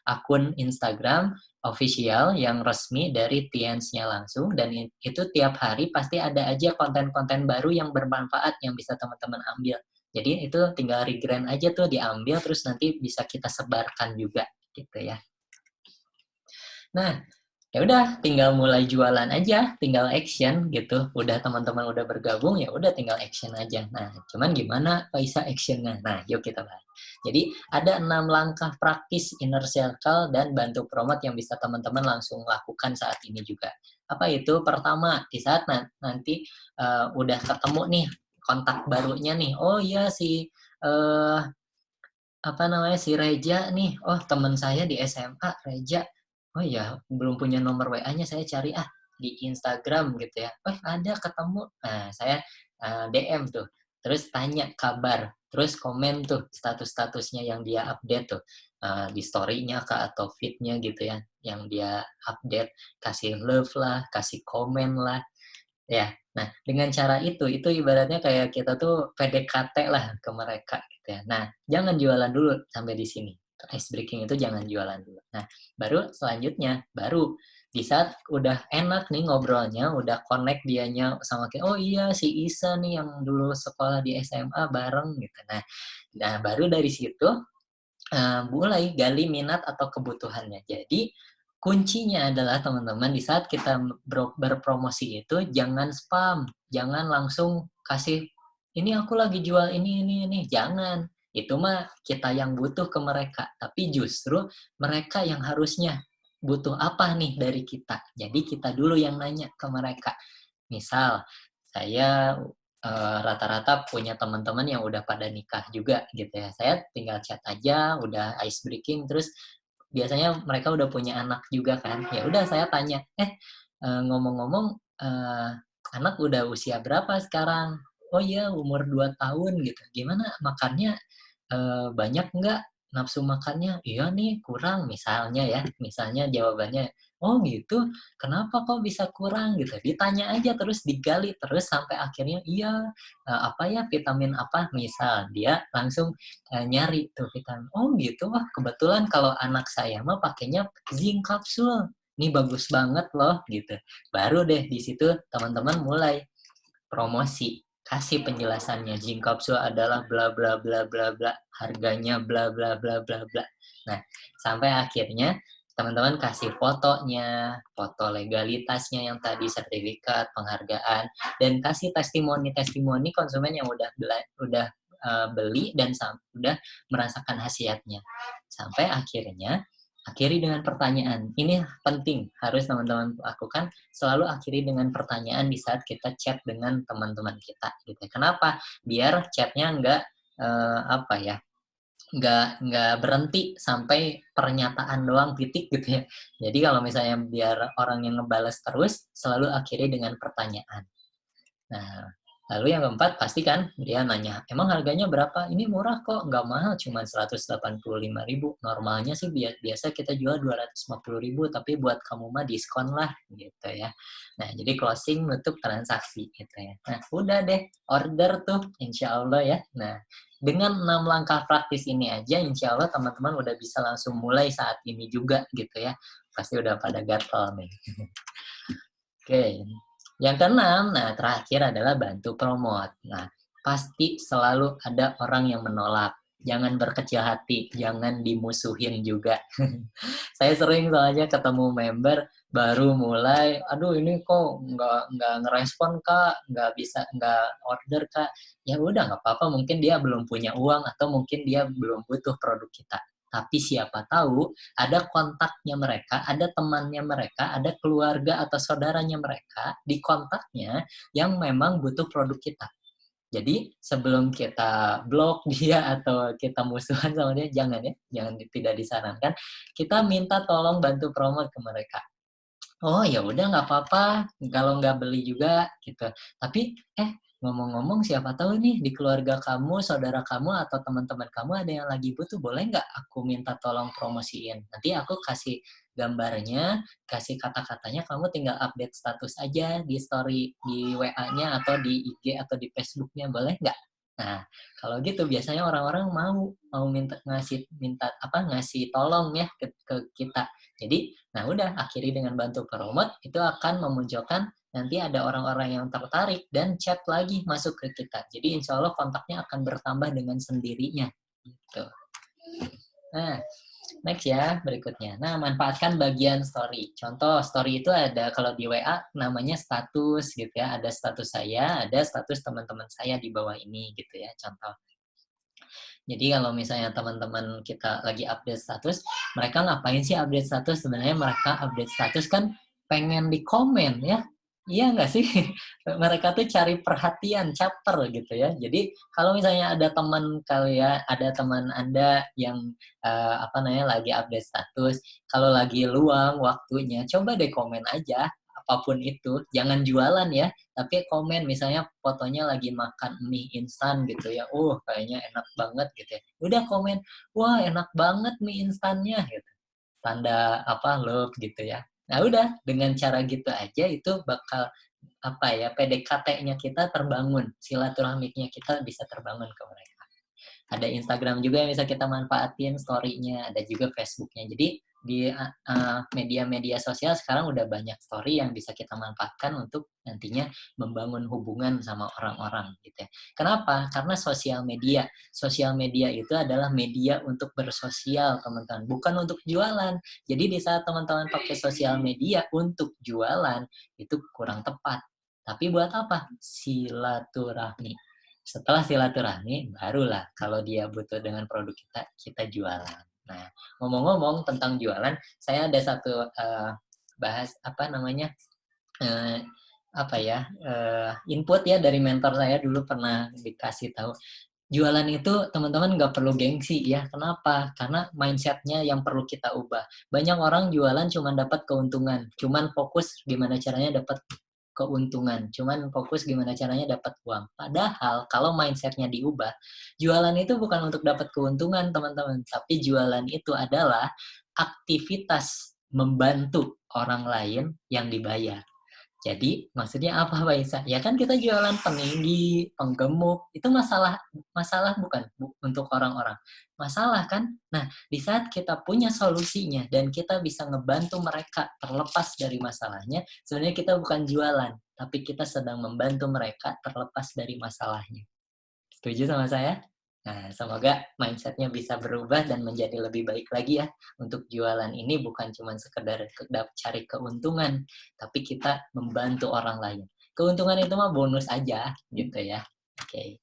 akun Instagram official yang resmi dari Tiensnya langsung, dan itu tiap hari pasti ada aja konten-konten baru yang bermanfaat yang bisa teman-teman ambil. Jadi itu tinggal regrand aja tuh, diambil terus nanti bisa kita sebarkan juga gitu ya. Nah, ya udah tinggal mulai jualan aja, tinggal action gitu. Udah teman-teman udah bergabung, ya udah tinggal action aja. Nah, cuman gimana Faisa actionnya? Nah, yuk kita bahas. Jadi ada 6 langkah praktis inner circle dan bantu promote yang bisa teman-teman langsung lakukan saat ini juga. Apa itu? Pertama, di saat nanti udah ketemu nih kontak barunya nih. Oh iya si apa namanya, si Reja nih, oh teman saya di SMA, Reja. Oh iya, belum punya nomor WA-nya, saya cari di Instagram gitu ya. Oh ada, ketemu. Nah, saya DM tuh. Terus tanya kabar, terus komen tuh status-statusnya yang dia update tuh. Di story-nya kah atau feed-nya gitu ya, yang dia update, kasih love lah, kasih komen lah. Ya, nah dengan cara itu ibaratnya kayak kita tuh PDKT lah ke mereka gitu ya. Nah, jangan jualan dulu sampai di sini. Ice breaking itu jangan jualan dulu. Nah, baru selanjutnya, baru di saat udah enak nih ngobrolnya, udah connect dianya sama kayak, oh iya si Isa nih yang dulu sekolah di SMA bareng gitu. Nah baru dari situ mulai gali minat atau kebutuhannya. Jadi kuncinya adalah teman-teman di saat kita berpromosi itu jangan spam, jangan langsung kasih ini aku lagi jual ini, jangan. Itu mah kita yang butuh ke mereka, tapi justru mereka yang harusnya butuh apa nih dari kita. Jadi kita dulu yang nanya ke mereka. Misal saya rata-rata punya teman-teman yang udah pada nikah juga gitu ya. Saya tinggal chat aja, udah ice breaking, terus biasanya mereka udah punya anak juga kan. Ya udah saya tanya, ngomong-ngomong anak udah usia berapa sekarang? Oh iya umur 2 tahun gitu. Gimana makannya banyak nggak nafsu makannya? Iya nih kurang misalnya ya. Misalnya jawabannya, oh gitu, kenapa kok bisa kurang gitu? Ditanya aja terus, digali terus sampai akhirnya iya, apa ya vitamin apa, misal dia langsung nyari tuh vitamin. Oh gitu, wah kebetulan kalau anak saya mah pakainya zinc kapsul. Ini bagus banget loh gitu. Baru deh di situ teman-teman mulai promosi, kasih penjelasannya. Zinc capsule adalah bla bla bla bla bla, harganya bla bla bla bla bla. Nah, sampai akhirnya teman-teman kasih fotonya, foto legalitasnya yang tadi, sertifikat, penghargaan, dan kasih testimoni konsumen yang udah beli dan udah merasakan khasiatnya. Sampai akhirnya akhiri dengan pertanyaan. Ini penting, harus teman-teman lakukan, selalu akhiri dengan pertanyaan di saat kita chat dengan teman-teman kita gitu. Kenapa? Biar chatnya nggak berhenti sampai pernyataan doang titik gitu ya. Jadi kalau misalnya biar orang yang ngebales terus, selalu akhiri dengan pertanyaan. Nah, lalu yang keempat pasti kan dia nanya, emang harganya berapa? Ini murah kok, nggak mahal, cuma 185.000. Normalnya sih biasa kita jual 250.000, tapi buat kamu mah diskon lah gitu ya. Nah, jadi closing nutup transaksi gitu ya. Nah, udah deh, order tuh insya Allah ya. Nah, dengan 6 langkah praktis ini aja, insya Allah teman-teman udah bisa langsung mulai saat ini juga gitu ya. Pasti udah pada gatel nih. Oke, yang keenam, nah terakhir adalah bantu promote. Nah, pasti selalu ada orang yang menolak. Jangan berkecil hati, jangan dimusuhin juga. Saya sering soalnya ketemu member baru mulai, aduh ini kok nggak ngerespon kak, nggak order kak. Ya udah nggak apa-apa, mungkin dia belum punya uang atau mungkin dia belum butuh produk kita. Tapi siapa tahu ada kontaknya mereka, ada temannya mereka, ada keluarga atau saudaranya mereka di kontaknya yang memang butuh produk kita. Jadi sebelum kita blok dia atau kita musuhan sama dia, jangan ya, jangan, tidak disarankan. Kita minta tolong bantu promote ke mereka. Oh ya udah nggak apa-apa kalau nggak beli juga gitu. Tapi ngomong-ngomong siapa tahu nih di keluarga kamu, saudara kamu atau teman-teman kamu ada yang lagi butuh, boleh nggak aku minta tolong promosiin? Nanti aku kasih gambarnya, kasih kata-katanya, kamu tinggal update status aja di story di WA-nya atau di IG atau di Facebook-nya, boleh nggak? Nah, kalau gitu biasanya orang-orang mau ngasih tolong ya ke kita. Jadi, nah udah akhiri dengan bantu promote itu akan memunculkan nanti ada orang-orang yang tertarik dan chat lagi masuk ke kita. Jadi insya Allah kontaknya akan bertambah dengan sendirinya. Gitu. Nah, next ya, berikutnya. Nah, manfaatkan bagian story. Contoh, story itu ada kalau di WA namanya status gitu ya. Ada status saya, ada status teman-teman saya di bawah ini gitu ya, contoh. Jadi kalau misalnya teman-teman kita lagi update status, mereka ngapain sih update status? Sebenarnya mereka update status kan pengen di komen ya. Iya nggak sih? Mereka tuh cari perhatian, caper gitu ya. Jadi kalau misalnya ada teman kalian, ada teman Anda yang apa namanya lagi update status, kalau lagi luang waktunya, coba deh komen aja apapun itu. Jangan jualan ya, tapi komen misalnya fotonya lagi makan mie instan gitu ya, kayaknya enak banget gitu ya, udah komen, wah enak banget mie instannya gitu, tanda apa love gitu ya. Nah udah dengan cara gitu aja itu bakal apa ya, PDKT-nya kita terbangun, silaturahminya kita bisa terbangun ke mereka. Ada Instagram juga yang bisa kita manfaatin story-nya, ada juga Facebook-nya. Jadi di media-media sosial sekarang udah banyak story yang bisa kita manfaatkan untuk nantinya membangun hubungan sama orang-orang gitu ya. Kenapa? Karena sosial media. Sosial media itu adalah media untuk bersosial, teman-teman, bukan untuk jualan. Jadi di saat teman-teman pakai sosial media untuk jualan, itu kurang tepat. Tapi buat apa? Silaturahmi. Setelah silaturahmi, barulah kalau dia butuh dengan produk kita, kita jualan. Nah, ngomong-ngomong tentang jualan, saya ada satu bahas apa namanya uh, apa ya input ya dari mentor saya dulu pernah dikasih tahu. Jualan itu teman-teman nggak perlu gengsi ya. Kenapa? Karena mindsetnya yang perlu kita ubah. Banyak orang jualan cuma dapat keuntungan, cuman fokus gimana caranya dapat keuntungan, cuman fokus gimana caranya dapat uang. Padahal kalau mindsetnya diubah, jualan itu bukan untuk dapat keuntungan teman-teman, tapi jualan itu adalah aktivitas membantu orang lain yang dibayar. Jadi maksudnya apa Pak Isa? Ya kan kita jualan peninggi, penggemuk, itu masalah bukan untuk orang-orang. Masalah kan? Nah, di saat kita punya solusinya dan kita bisa ngebantu mereka terlepas dari masalahnya, sebenarnya kita bukan jualan, tapi kita sedang membantu mereka terlepas dari masalahnya. Setuju sama saya? Nah, semoga mindset-nya bisa berubah dan menjadi lebih baik lagi ya. Untuk jualan ini bukan cuma sekedar cari keuntungan, tapi kita membantu orang lain. Keuntungan itu mah bonus aja, gitu ya. Oke.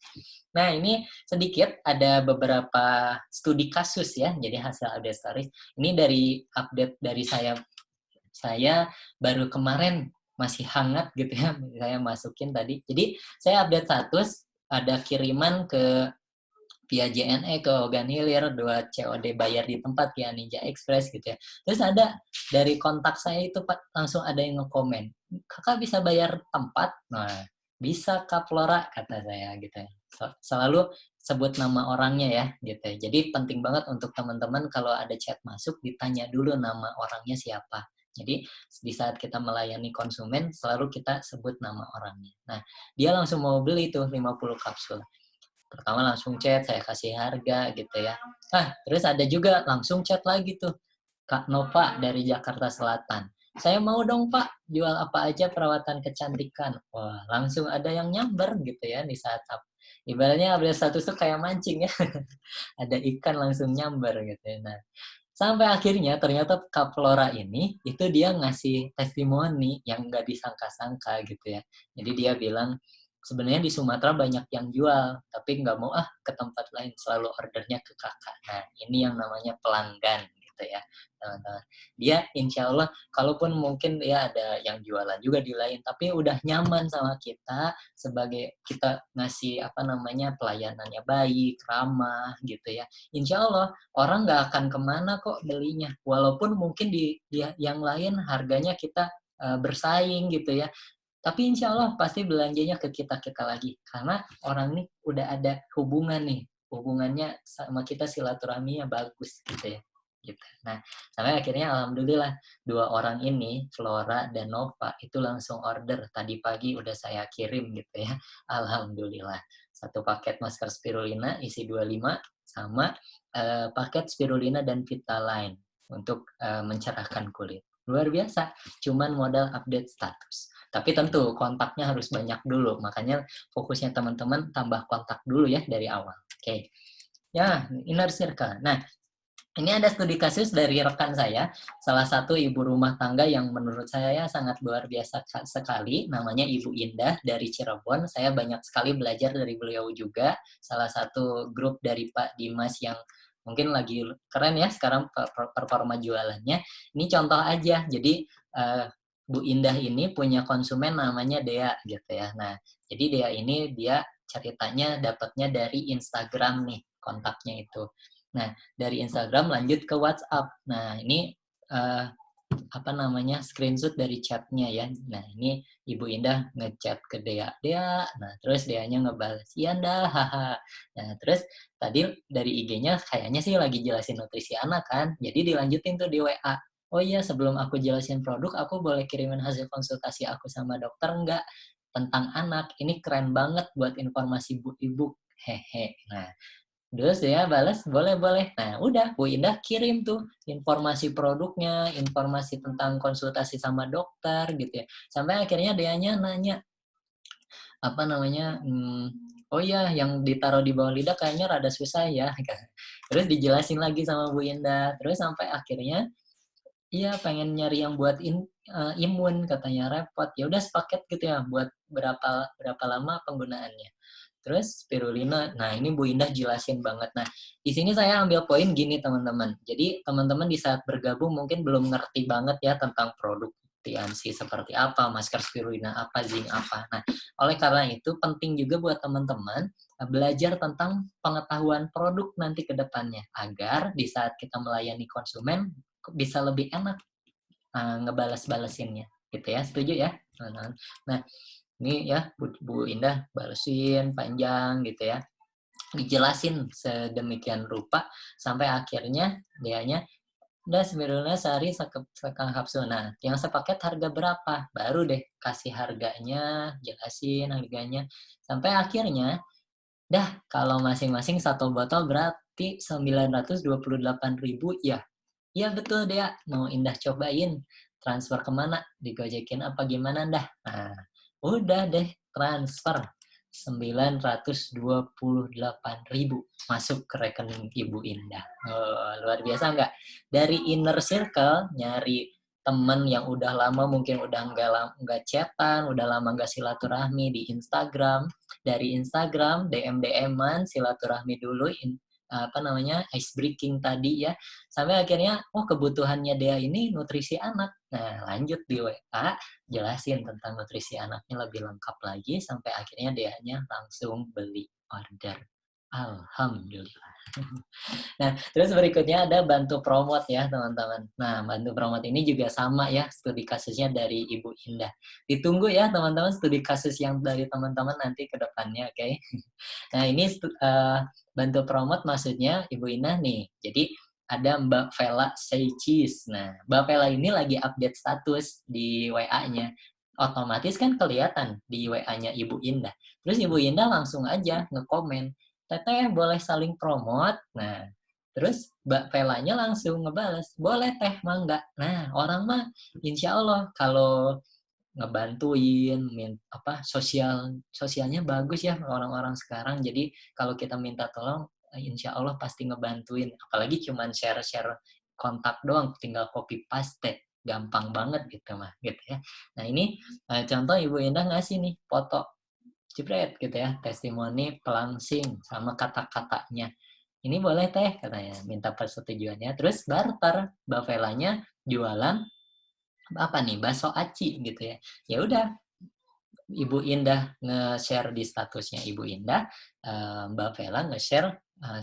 Nah, ini sedikit ada beberapa studi kasus ya, jadi hasil update stories. Ini dari update dari saya baru kemarin masih hangat gitu ya, saya masukin tadi. Jadi, saya update status, ada kiriman via JNE ke Hogan Hilir, 2 COD bayar di tempat via Ninja Express gitu ya. Terus ada dari kontak saya itu Pak, langsung ada yang nge-komen, "Kakak bisa bayar tempat?" Nah, "Bisa Kak Flora," kata saya gitu ya. Selalu sebut nama orangnya ya gitu ya. Jadi penting banget untuk teman-teman kalau ada chat masuk ditanya dulu nama orangnya siapa. Jadi di saat kita melayani konsumen selalu kita sebut nama orangnya. Nah, dia langsung mau beli tuh 50 kapsul. Pertama langsung chat, saya kasih harga gitu ya. Terus ada juga langsung chat lagi tuh, Kak Nova dari Jakarta Selatan. Saya mau dong Pak, jual apa aja perawatan kecantikan. Wah, langsung ada yang nyamber gitu ya di saat ibaratnya update status tuh kayak mancing ya. Ada ikan langsung nyamber gitu ya. Nah, sampai akhirnya ternyata Kak Flora ini, itu dia ngasih testimoni yang nggak disangka-sangka gitu ya. Jadi dia bilang, sebenarnya di Sumatera banyak yang jual, tapi nggak mau ke tempat lain, selalu ordernya ke kakak. Nah, ini yang namanya pelanggan gitu ya, teman-teman. Dia insya Allah, kalaupun mungkin ya ada yang jualan juga di lain, tapi udah nyaman sama kita, sebagai kita ngasih apa namanya pelayanannya baik, ramah gitu ya. Insya Allah orang nggak akan kemana kok belinya. Walaupun mungkin di yang lain harganya kita bersaing gitu ya. Tapi insya Allah pasti belanjanya ke kita-kita lagi. Karena orang nih udah ada hubungan nih. Hubungannya sama kita silaturahminya bagus gitu ya. Gitu. Nah, sampai akhirnya alhamdulillah 2 orang ini, Flora dan Nova, itu langsung order. Tadi pagi udah saya kirim gitu ya. Alhamdulillah. satu paket masker spirulina isi 25 sama paket spirulina dan Vitaline untuk mencerahkan kulit. Luar biasa, cuman modal update status. Tapi tentu kontaknya harus banyak dulu, makanya fokusnya teman-teman tambah kontak dulu ya dari awal. Oke. Ya, inner circle. Nah, ini ada studi kasus dari rekan saya, salah satu ibu rumah tangga yang menurut saya sangat luar biasa sekali, namanya Ibu Indah dari Cirebon. Saya banyak sekali belajar dari beliau juga, salah satu grup dari Pak Dimas yang mungkin lagi keren ya sekarang performa jualannya. Ini contoh aja, jadi Bu Indah ini punya konsumen namanya Dea gitu ya. Nah, jadi Dea ini dia ceritanya dapatnya dari Instagram nih, kontaknya itu. Nah, dari Instagram lanjut ke WhatsApp. Nah, ini apa namanya screenshot dari chatnya ya. Nah, ini Ibu Indah ngechat ke Dea. Dea, nah terus Deanya ngebales, iya Ndah, haha. Nah, terus tadi dari IG-nya kayaknya sih lagi jelasin nutrisi anak kan. Jadi dilanjutin tuh di WA. Oh iya, sebelum aku jelasin produk, aku boleh kirimin hasil konsultasi aku sama dokter enggak? Tentang anak, ini keren banget buat informasi ibu-ibu. Hehe. Nah, terus dia balas, boleh-boleh. Nah, udah, Bu Indah kirim tuh informasi produknya, informasi tentang konsultasi sama dokter gitu ya. Sampai akhirnya dianya nanya, apa namanya, oh iya yang ditaruh di bawah lidah kayaknya rada susah ya. Terus dijelasin lagi sama Bu Indah. Terus sampai akhirnya, iya pengen nyari yang buat imun katanya repot. Ya udah sepaket gitu ya buat berapa lama penggunaannya. Terus spirulina, nah ini Bu Indah jelasin banget. Nah, di sini saya ambil poin gini teman-teman. Jadi teman-teman di saat bergabung mungkin belum ngerti banget ya tentang produk TNC seperti apa, masker spirulina apa, zinc apa. Nah, oleh karena itu penting juga buat teman-teman belajar tentang pengetahuan produk nanti ke depannya. Agar di saat kita melayani konsumen bisa lebih enak ngebales-balesinnya. Gitu ya, setuju ya teman-teman? Nah, ini ya Bu Indah balesin panjang gitu ya, dijelasin sedemikian rupa sampai akhirnya dianya udah spirulina sehari sekang kapsul. Nah, yang sepaket harga berapa? Baru deh kasih harganya, jelasin harganya. Sampai akhirnya, dah kalau masing-masing satu botol berarti 928.000 ya. Iya betul dia, mau Indah cobain. Transfer kemana? Digojekin apa gimana dah? Nah, udah deh transfer 928.000 masuk ke rekening Ibu Indah. Oh, luar biasa nggak? Dari inner circle nyari temen yang udah lama mungkin udah nggak chatan, udah lama nggak silaturahmi di Instagram. Dari Instagram DM-an silaturahmi dulu apa namanya ice breaking tadi ya, sampai akhirnya kebutuhannya dia ini nutrisi anak. Nah, lanjut di WA jelasin tentang nutrisi anaknya lebih lengkap lagi sampai akhirnya dianya langsung beli order. Alhamdulillah. Nah, terus berikutnya ada bantu promote ya, teman-teman. Nah, bantu promote ini juga sama ya, studi kasusnya dari Ibu Indah. Ditunggu ya, teman-teman, studi kasus yang dari teman-teman nanti ke depannya, oke? Okay? Nah, ini bantu promote maksudnya Ibu Indah nih. Jadi, ada Mbak Vela Say Cheese. Nah, Mbak Vela ini lagi update status di WA-nya. Otomatis kan kelihatan di WA-nya Ibu Indah. Terus Ibu Indah langsung aja ngekomen, Teteh boleh saling promote. Nah, terus Mbak Velanya langsung ngebales, boleh teh mangga. Nah, orang mah insya Allah kalau ngebantuin, sosialnya bagus ya orang-orang sekarang. Jadi kalau kita minta tolong, insya Allah pasti ngebantuin. Apalagi cuman share-share kontak doang, tinggal copy paste, gampang banget gitu mah, gitu ya. Nah ini contoh Ibu Indah ngasih nih foto jepret gitu ya, testimoni pelangsing sama kata-katanya. Ini boleh teh katanya, minta persetujuannya. Terus barter, Mbak Velanya jualan apa nih, bakso aci gitu ya. Ya udah, Ibu Indah nge-share di statusnya Ibu Indah, Mbak Vela nge-share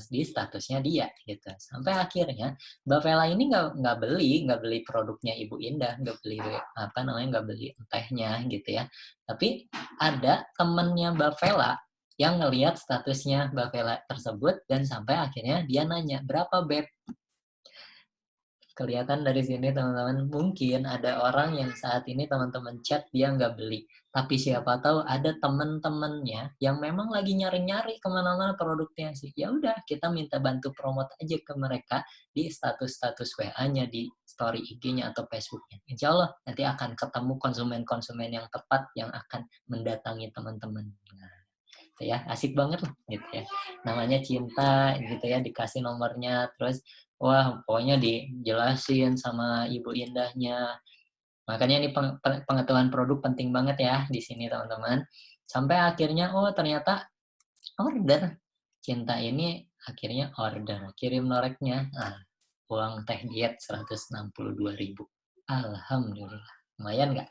di statusnya dia gitu. Sampai akhirnya Mbak Vela ini nggak beli produknya Ibu Indah, nggak beli apa namanya, nggak beli tehnya gitu ya. Tapi ada temennya Mbak Vela yang ngelihat statusnya Mbak Vela tersebut dan sampai akhirnya dia nanya, berapa beb? Kelihatan dari sini teman-teman, mungkin ada orang yang saat ini teman-teman chat dia nggak beli. Tapi siapa tahu ada teman-temannya yang memang lagi nyari-nyari kemana-mana produknya sih. Ya udah, kita minta bantu promote aja ke mereka di status-status WA-nya, di story IG-nya atau Facebook-nya. Insya Allah nanti akan ketemu konsumen-konsumen yang tepat yang akan mendatangi teman-teman. Nah, gitu ya, asik banget lah gitu ya. Namanya cinta gitu ya, dikasih nomornya, terus wah pokoknya dijelasin sama Ibu Indahnya. Makanya ini pengetahuan produk penting banget ya di sini teman-teman. Sampai akhirnya oh ternyata order. Cinta ini akhirnya order, kirim noreknya. Nah, uang teh diet 162.000. Alhamdulillah. Lumayan nggak?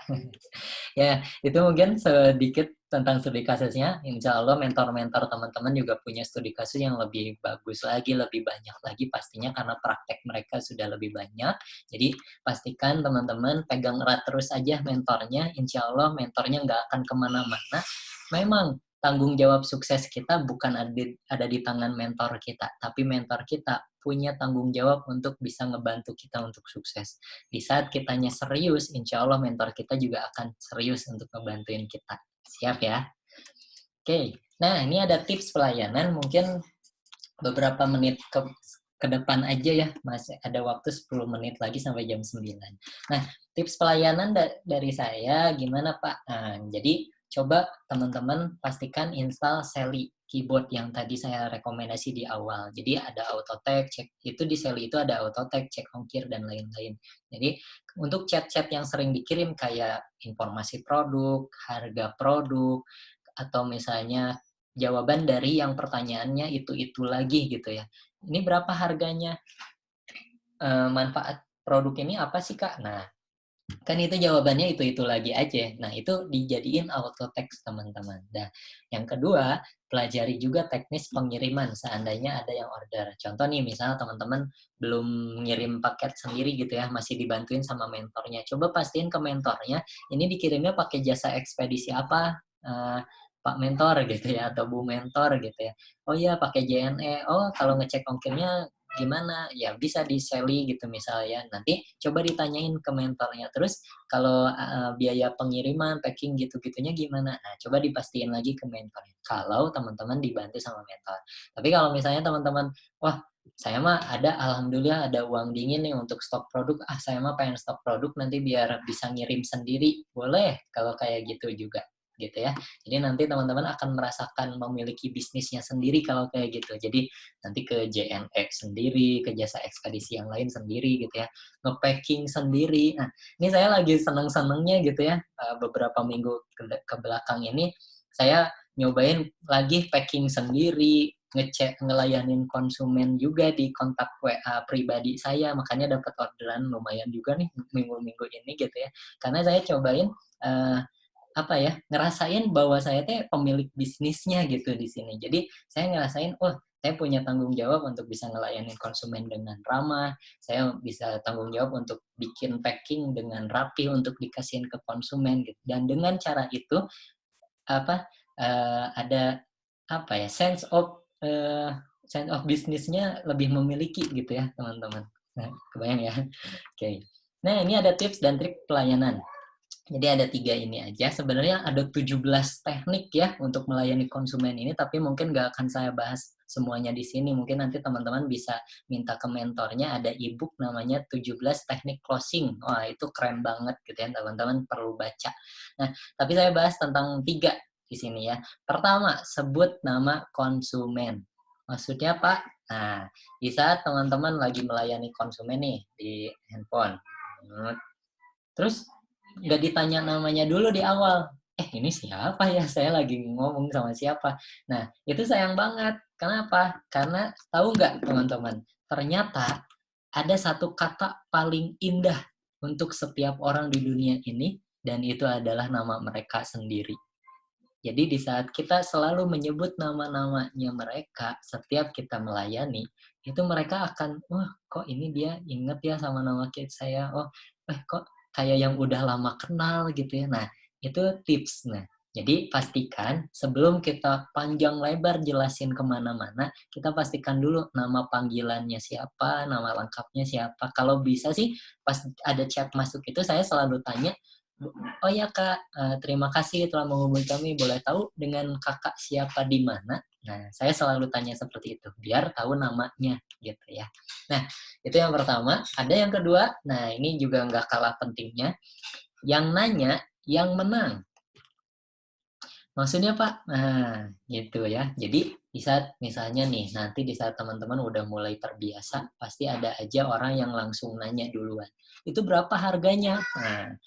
Ya, itu mungkin sedikit tentang studi kasusnya. Insya Allah mentor-mentor teman-teman juga punya studi kasus yang lebih bagus lagi, lebih banyak lagi pastinya karena praktek mereka sudah lebih banyak. Jadi pastikan teman-teman pegang erat terus aja mentornya. Insya Allah mentornya nggak akan kemana-mana. Memang tanggung jawab sukses kita bukan ada di tangan mentor kita, tapi mentor kita punya tanggung jawab untuk bisa ngebantu kita untuk sukses. Di saat kitanya serius, insya Allah mentor kita juga akan serius untuk ngebantuin kita. Siap ya? Oke, nah ini ada tips pelayanan, mungkin beberapa menit ke depan aja ya, masih ada waktu 10 menit lagi sampai jam 9. Nah, tips pelayanan dari saya gimana Pak? Nah, jadi coba teman-teman pastikan install Sally keyboard yang tadi saya rekomendasi di awal. Jadi ada autotag, cek itu di Sally itu ada autotag, cek ongkir dan lain-lain. Jadi untuk chat-chat yang sering dikirim kayak informasi produk, harga produk, atau misalnya jawaban dari yang pertanyaannya itu lagi gitu ya. Ini berapa harganya? Manfaat produk ini apa sih Kak? Nah, kan itu jawabannya itu lagi aja. Nah, itu dijadiin auto text teman-teman. Nah, yang kedua, pelajari juga teknis pengiriman seandainya ada yang order. Contoh nih, misalnya teman-teman belum ngirim paket sendiri gitu ya, masih dibantuin sama mentornya. Coba pastiin ke mentornya, ini dikirimnya pakai jasa ekspedisi apa? Pak Mentor gitu ya, atau Bu Mentor gitu ya. Oh iya, pakai JNE. Oh, kalau ngecek ongkirnya gimana? Ya bisa di Sally gitu misalnya. Nanti coba ditanyain ke mentornya. Terus kalau biaya pengiriman, packing gitu-gitunya gimana? Nah, coba dipastiin lagi ke mentornya. Kalau teman-teman dibantu sama mentor. Tapi kalau misalnya teman-teman, wah saya mah alhamdulillah ada uang dingin nih untuk stok produk. Saya mah pengen stok produk nanti biar bisa ngirim sendiri. Boleh kalau kayak gitu juga gitu ya. Jadi nanti teman-teman akan merasakan memiliki bisnisnya sendiri kalau kayak gitu. Jadi nanti ke JNE sendiri, ke jasa ekspedisi yang lain sendiri gitu ya. Nge-packing sendiri. Nah, ini saya lagi seneng-senengnya gitu ya. Beberapa minggu ke belakang ini saya nyobain lagi packing sendiri, ngecek ngelayanin konsumen juga di kontak WA pribadi saya, makanya dapat orderan lumayan juga nih minggu-minggu ini gitu ya. Karena saya cobain apa ya, ngerasain bahwa saya teh pemilik bisnisnya gitu di sini. Jadi saya ngerasain, oh saya punya tanggung jawab untuk bisa ngelayanin konsumen dengan ramah, saya bisa tanggung jawab untuk bikin packing dengan rapi untuk dikasihin ke konsumen gitu. Dan dengan cara itu apa ada apa ya sense of bisnisnya lebih memiliki gitu ya teman-teman. Nah, kebayang ya? Oke. Okay. Nah ini ada tips dan trik pelayanan. Jadi ada 3 ini aja. Sebenarnya ada 17 teknik ya untuk melayani konsumen ini, tapi mungkin nggak akan saya bahas semuanya di sini. Mungkin nanti teman-teman bisa minta ke mentornya, ada e-book namanya 17 teknik closing. Wah, itu keren banget gitu ya, teman-teman perlu baca. Nah, tapi saya bahas tentang 3 di sini ya. Pertama, sebut nama konsumen. Maksudnya Pak, nah, di saat teman-teman lagi melayani konsumen nih di handphone. Terus nggak ditanya namanya dulu di awal. Ini siapa ya? Saya lagi ngomong sama siapa? Nah, itu sayang banget. Kenapa? Karena tahu nggak teman-teman? Ternyata ada satu kata paling indah untuk setiap orang di dunia ini, dan itu adalah nama mereka sendiri. Jadi di saat kita selalu menyebut nama-namanya mereka, setiap kita melayani, itu mereka akan, wah kok ini dia inget ya sama nama saya, oh kok kayak yang udah lama kenal gitu ya. Nah, itu tips. Nah, Jadi pastikan sebelum kita panjang lebar jelasin kemana-mana, kita pastikan dulu nama panggilannya siapa, nama lengkapnya siapa. Kalau bisa sih pas ada chat masuk itu saya selalu tanya, oh ya Kak, terima kasih telah menghubungi kami. Boleh tahu dengan Kakak siapa di mana? Nah, saya selalu tanya seperti itu, biar tahu namanya gitu ya. Nah, itu yang pertama. Ada yang kedua, nah ini juga nggak kalah pentingnya, yang nanya, yang menang. Maksudnya Pak? Nah, gitu ya. Jadi di saat misalnya nih, nanti di saat teman-teman udah mulai terbiasa, pasti ada aja orang yang langsung nanya duluan. Itu berapa harganya? Nah,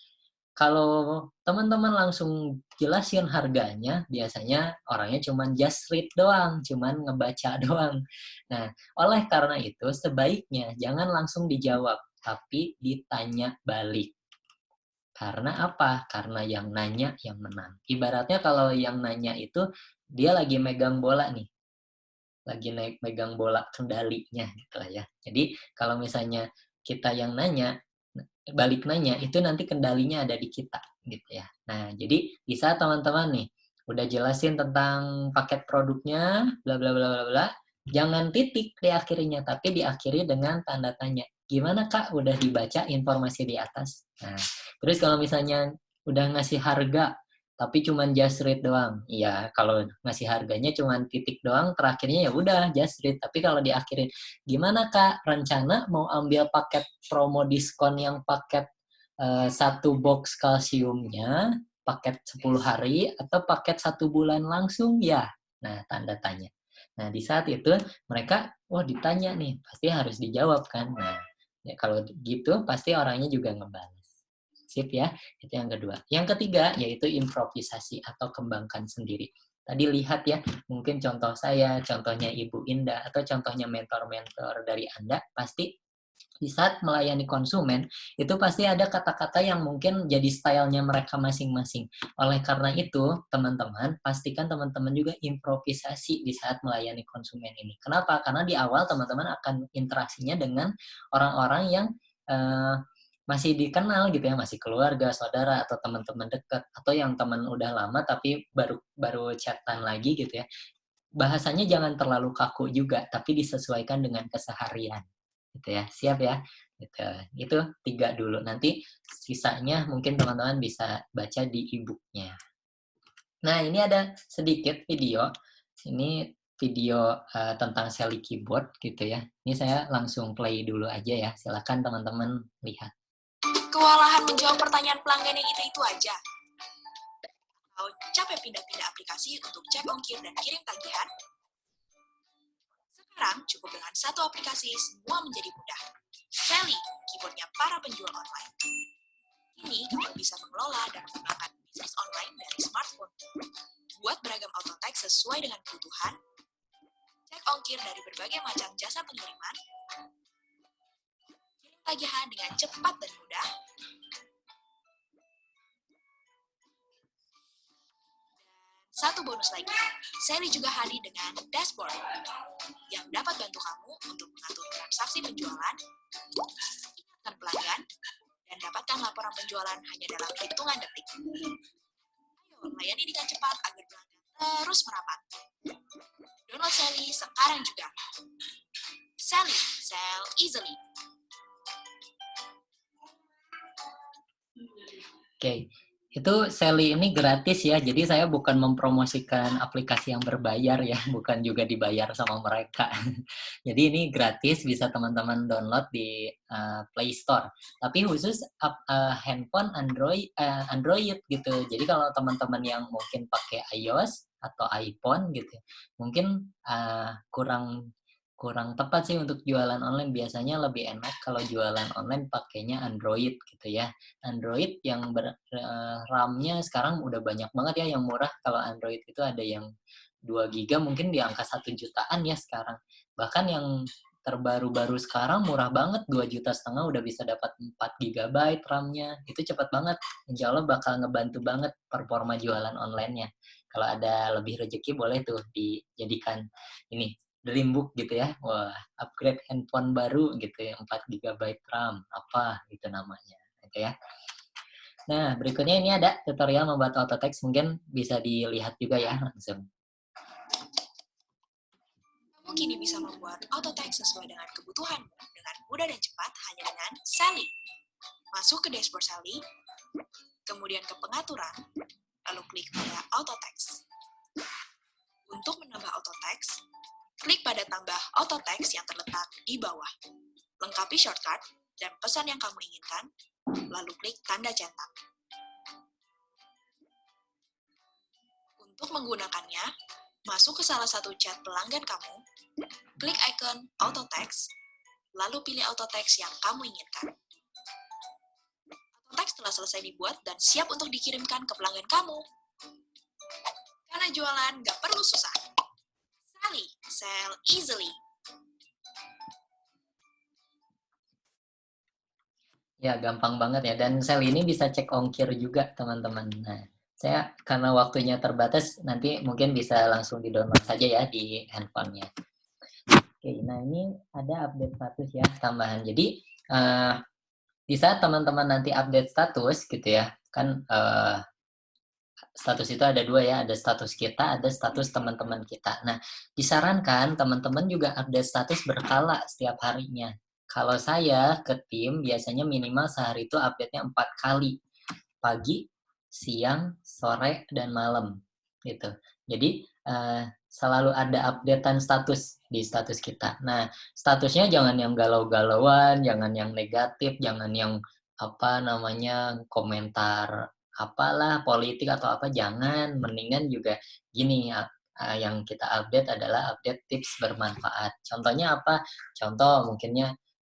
kalau teman-teman langsung jelasin harganya, biasanya orangnya cuman just read doang, cuman ngebaca doang. Nah, oleh karena itu sebaiknya jangan langsung dijawab, tapi ditanya balik. Karena apa? Karena yang nanya yang menang. Ibaratnya kalau yang nanya itu dia lagi megang bola nih, lagi megang bola kendalinya gitu lah ya. Jadi kalau misalnya kita yang nanya, balik nanya itu nanti kendalinya ada di kita gitu ya. Nah, jadi bisa teman-teman nih udah jelasin tentang paket produknya, bla bla bla bla bla. Jangan titik di akhirnya, tapi diakhiri dengan tanda tanya. Gimana Kak? Udah dibaca informasi di atas? Nah, terus kalau misalnya udah ngasih harga, tapi cuman just read doang. Iya, kalau ngasih harganya cuman titik doang, terakhirnya ya udah just read. Tapi kalau diakhirin, gimana Kak? Rencana mau ambil paket promo diskon yang paket satu box kalsiumnya, paket 10 hari, atau paket 1 bulan langsung ya? Nah, tanda tanya. Nah, di saat itu mereka, wah ditanya nih, pasti harus dijawab kan. Nah, ya kalau gitu pasti orangnya juga ngebalas. Sip ya, itu yang kedua. Yang ketiga yaitu improvisasi atau kembangkan sendiri. Tadi lihat ya, mungkin contoh saya, contohnya Ibu Indah, atau contohnya mentor-mentor dari Anda, pasti di saat melayani konsumen, itu pasti ada kata-kata yang mungkin jadi stylenya mereka masing-masing. Oleh karena itu, teman-teman, pastikan teman-teman juga improvisasi di saat melayani konsumen ini. Kenapa? Karena di awal teman-teman akan interaksinya dengan orang-orang yang uh, masih dikenal gitu ya, masih keluarga, saudara, atau teman-teman dekat, atau yang teman udah lama tapi baru baru chatan lagi gitu ya. Bahasanya jangan terlalu kaku juga, tapi disesuaikan dengan keseharian gitu ya. Siap ya? Gitu. Itu 3 dulu. Nanti sisanya mungkin teman-teman bisa baca di e-book-nya. Nah, ini ada sedikit video. Ini video tentang Sally Keyboard gitu ya. Ini saya langsung play dulu aja ya. Silakan teman-teman lihat. Kewalahan menjawab pertanyaan pelanggan yang itu-itu aja. Atau capek pindah-pindah aplikasi untuk cek ongkir dan kirim tagihan? Sekarang cukup dengan satu aplikasi semua menjadi mudah. Sally, keyboardnya para penjual online. Kini kamu bisa mengelola dan mengembangkan bisnis online dari smartphone. Buat beragam auto tag sesuai dengan kebutuhan, cek ongkir dari berbagai macam jasa pengiriman, kirim tagihan dengan cepat dan mudah, satu bonus lagi, Sally juga hadir dengan dashboard yang dapat bantu kamu untuk mengatur transaksi penjualan, ingatkan pelanggan, dan dapatkan laporan penjualan hanya dalam hitungan detik. Ayo, layani dengan cepat agar pelanggan terus merapat. Download Sally sekarang juga. Sally, sell easily. Oke, itu Sally ini gratis ya, jadi saya bukan mempromosikan aplikasi yang berbayar ya, bukan juga dibayar sama mereka. Jadi ini gratis, bisa teman-teman download di Play Store. Tapi khusus handphone Android gitu. Jadi kalau teman-teman yang mungkin pakai iOS atau iPhone gitu, mungkin kurang kurang tepat sih untuk jualan online. Biasanya lebih enak kalau jualan online pakainya Android gitu ya. Android yang RAM-nya sekarang udah banyak banget ya yang murah. Kalau Android itu ada yang 2 giga mungkin di angka 1 jutaan ya sekarang. Bahkan yang terbaru-baru sekarang murah banget, 2,5 juta udah bisa dapat 4 GB RAM-nya. Itu cepat banget. Insya Allah bakal ngebantu banget performa jualan online-nya. Kalau ada lebih rezeki boleh tuh dijadikan ini Dreambook gitu ya. Wah, upgrade handphone baru gitu ya, 4 GB RAM, apa gitu namanya. Gitu ya. Nah, berikutnya ini ada tutorial membuat auto text, mungkin bisa dilihat juga ya langsung. Kamu kini bisa membuat auto text sesuai dengan kebutuhanmu dengan mudah dan cepat hanya dengan Sally. Masuk ke dashboard Sally, kemudian ke pengaturan, lalu klik pada auto text. Untuk menambah auto text, klik pada tambah auto text yang terletak di bawah. Lengkapi shortcut dan pesan yang kamu inginkan, lalu klik tanda cetak. Untuk menggunakannya, masuk ke salah satu chat pelanggan kamu, klik icon auto text, lalu pilih auto text yang kamu inginkan. Auto text telah selesai dibuat dan siap untuk dikirimkan ke pelanggan kamu. Karena jualan gak perlu susah. Sally, sell easily. Ya, gampang banget ya. Dan sel ini bisa cek ongkir juga, teman-teman. Nah, saya karena waktunya terbatas, nanti mungkin bisa langsung di-download saja ya di handphonenya. Oke, nah ini ada update status ya, tambahan. Jadi, di saat teman-teman nanti update status gitu ya, kan status itu ada dua ya, ada status kita, ada status teman-teman kita. Nah, disarankan teman-teman juga update status berkala setiap harinya. Kalau saya ke tim, biasanya minimal sehari itu update-nya 4 kali. Pagi, siang, sore, dan malam. Gitu. Jadi, selalu ada updatean status di status kita. Nah, statusnya jangan yang galau-galauan, jangan yang negatif, jangan yang apa namanya komentar apalah politik atau apa, jangan. Mendingan juga gini, yang kita update adalah update tips bermanfaat. Contohnya apa? Contoh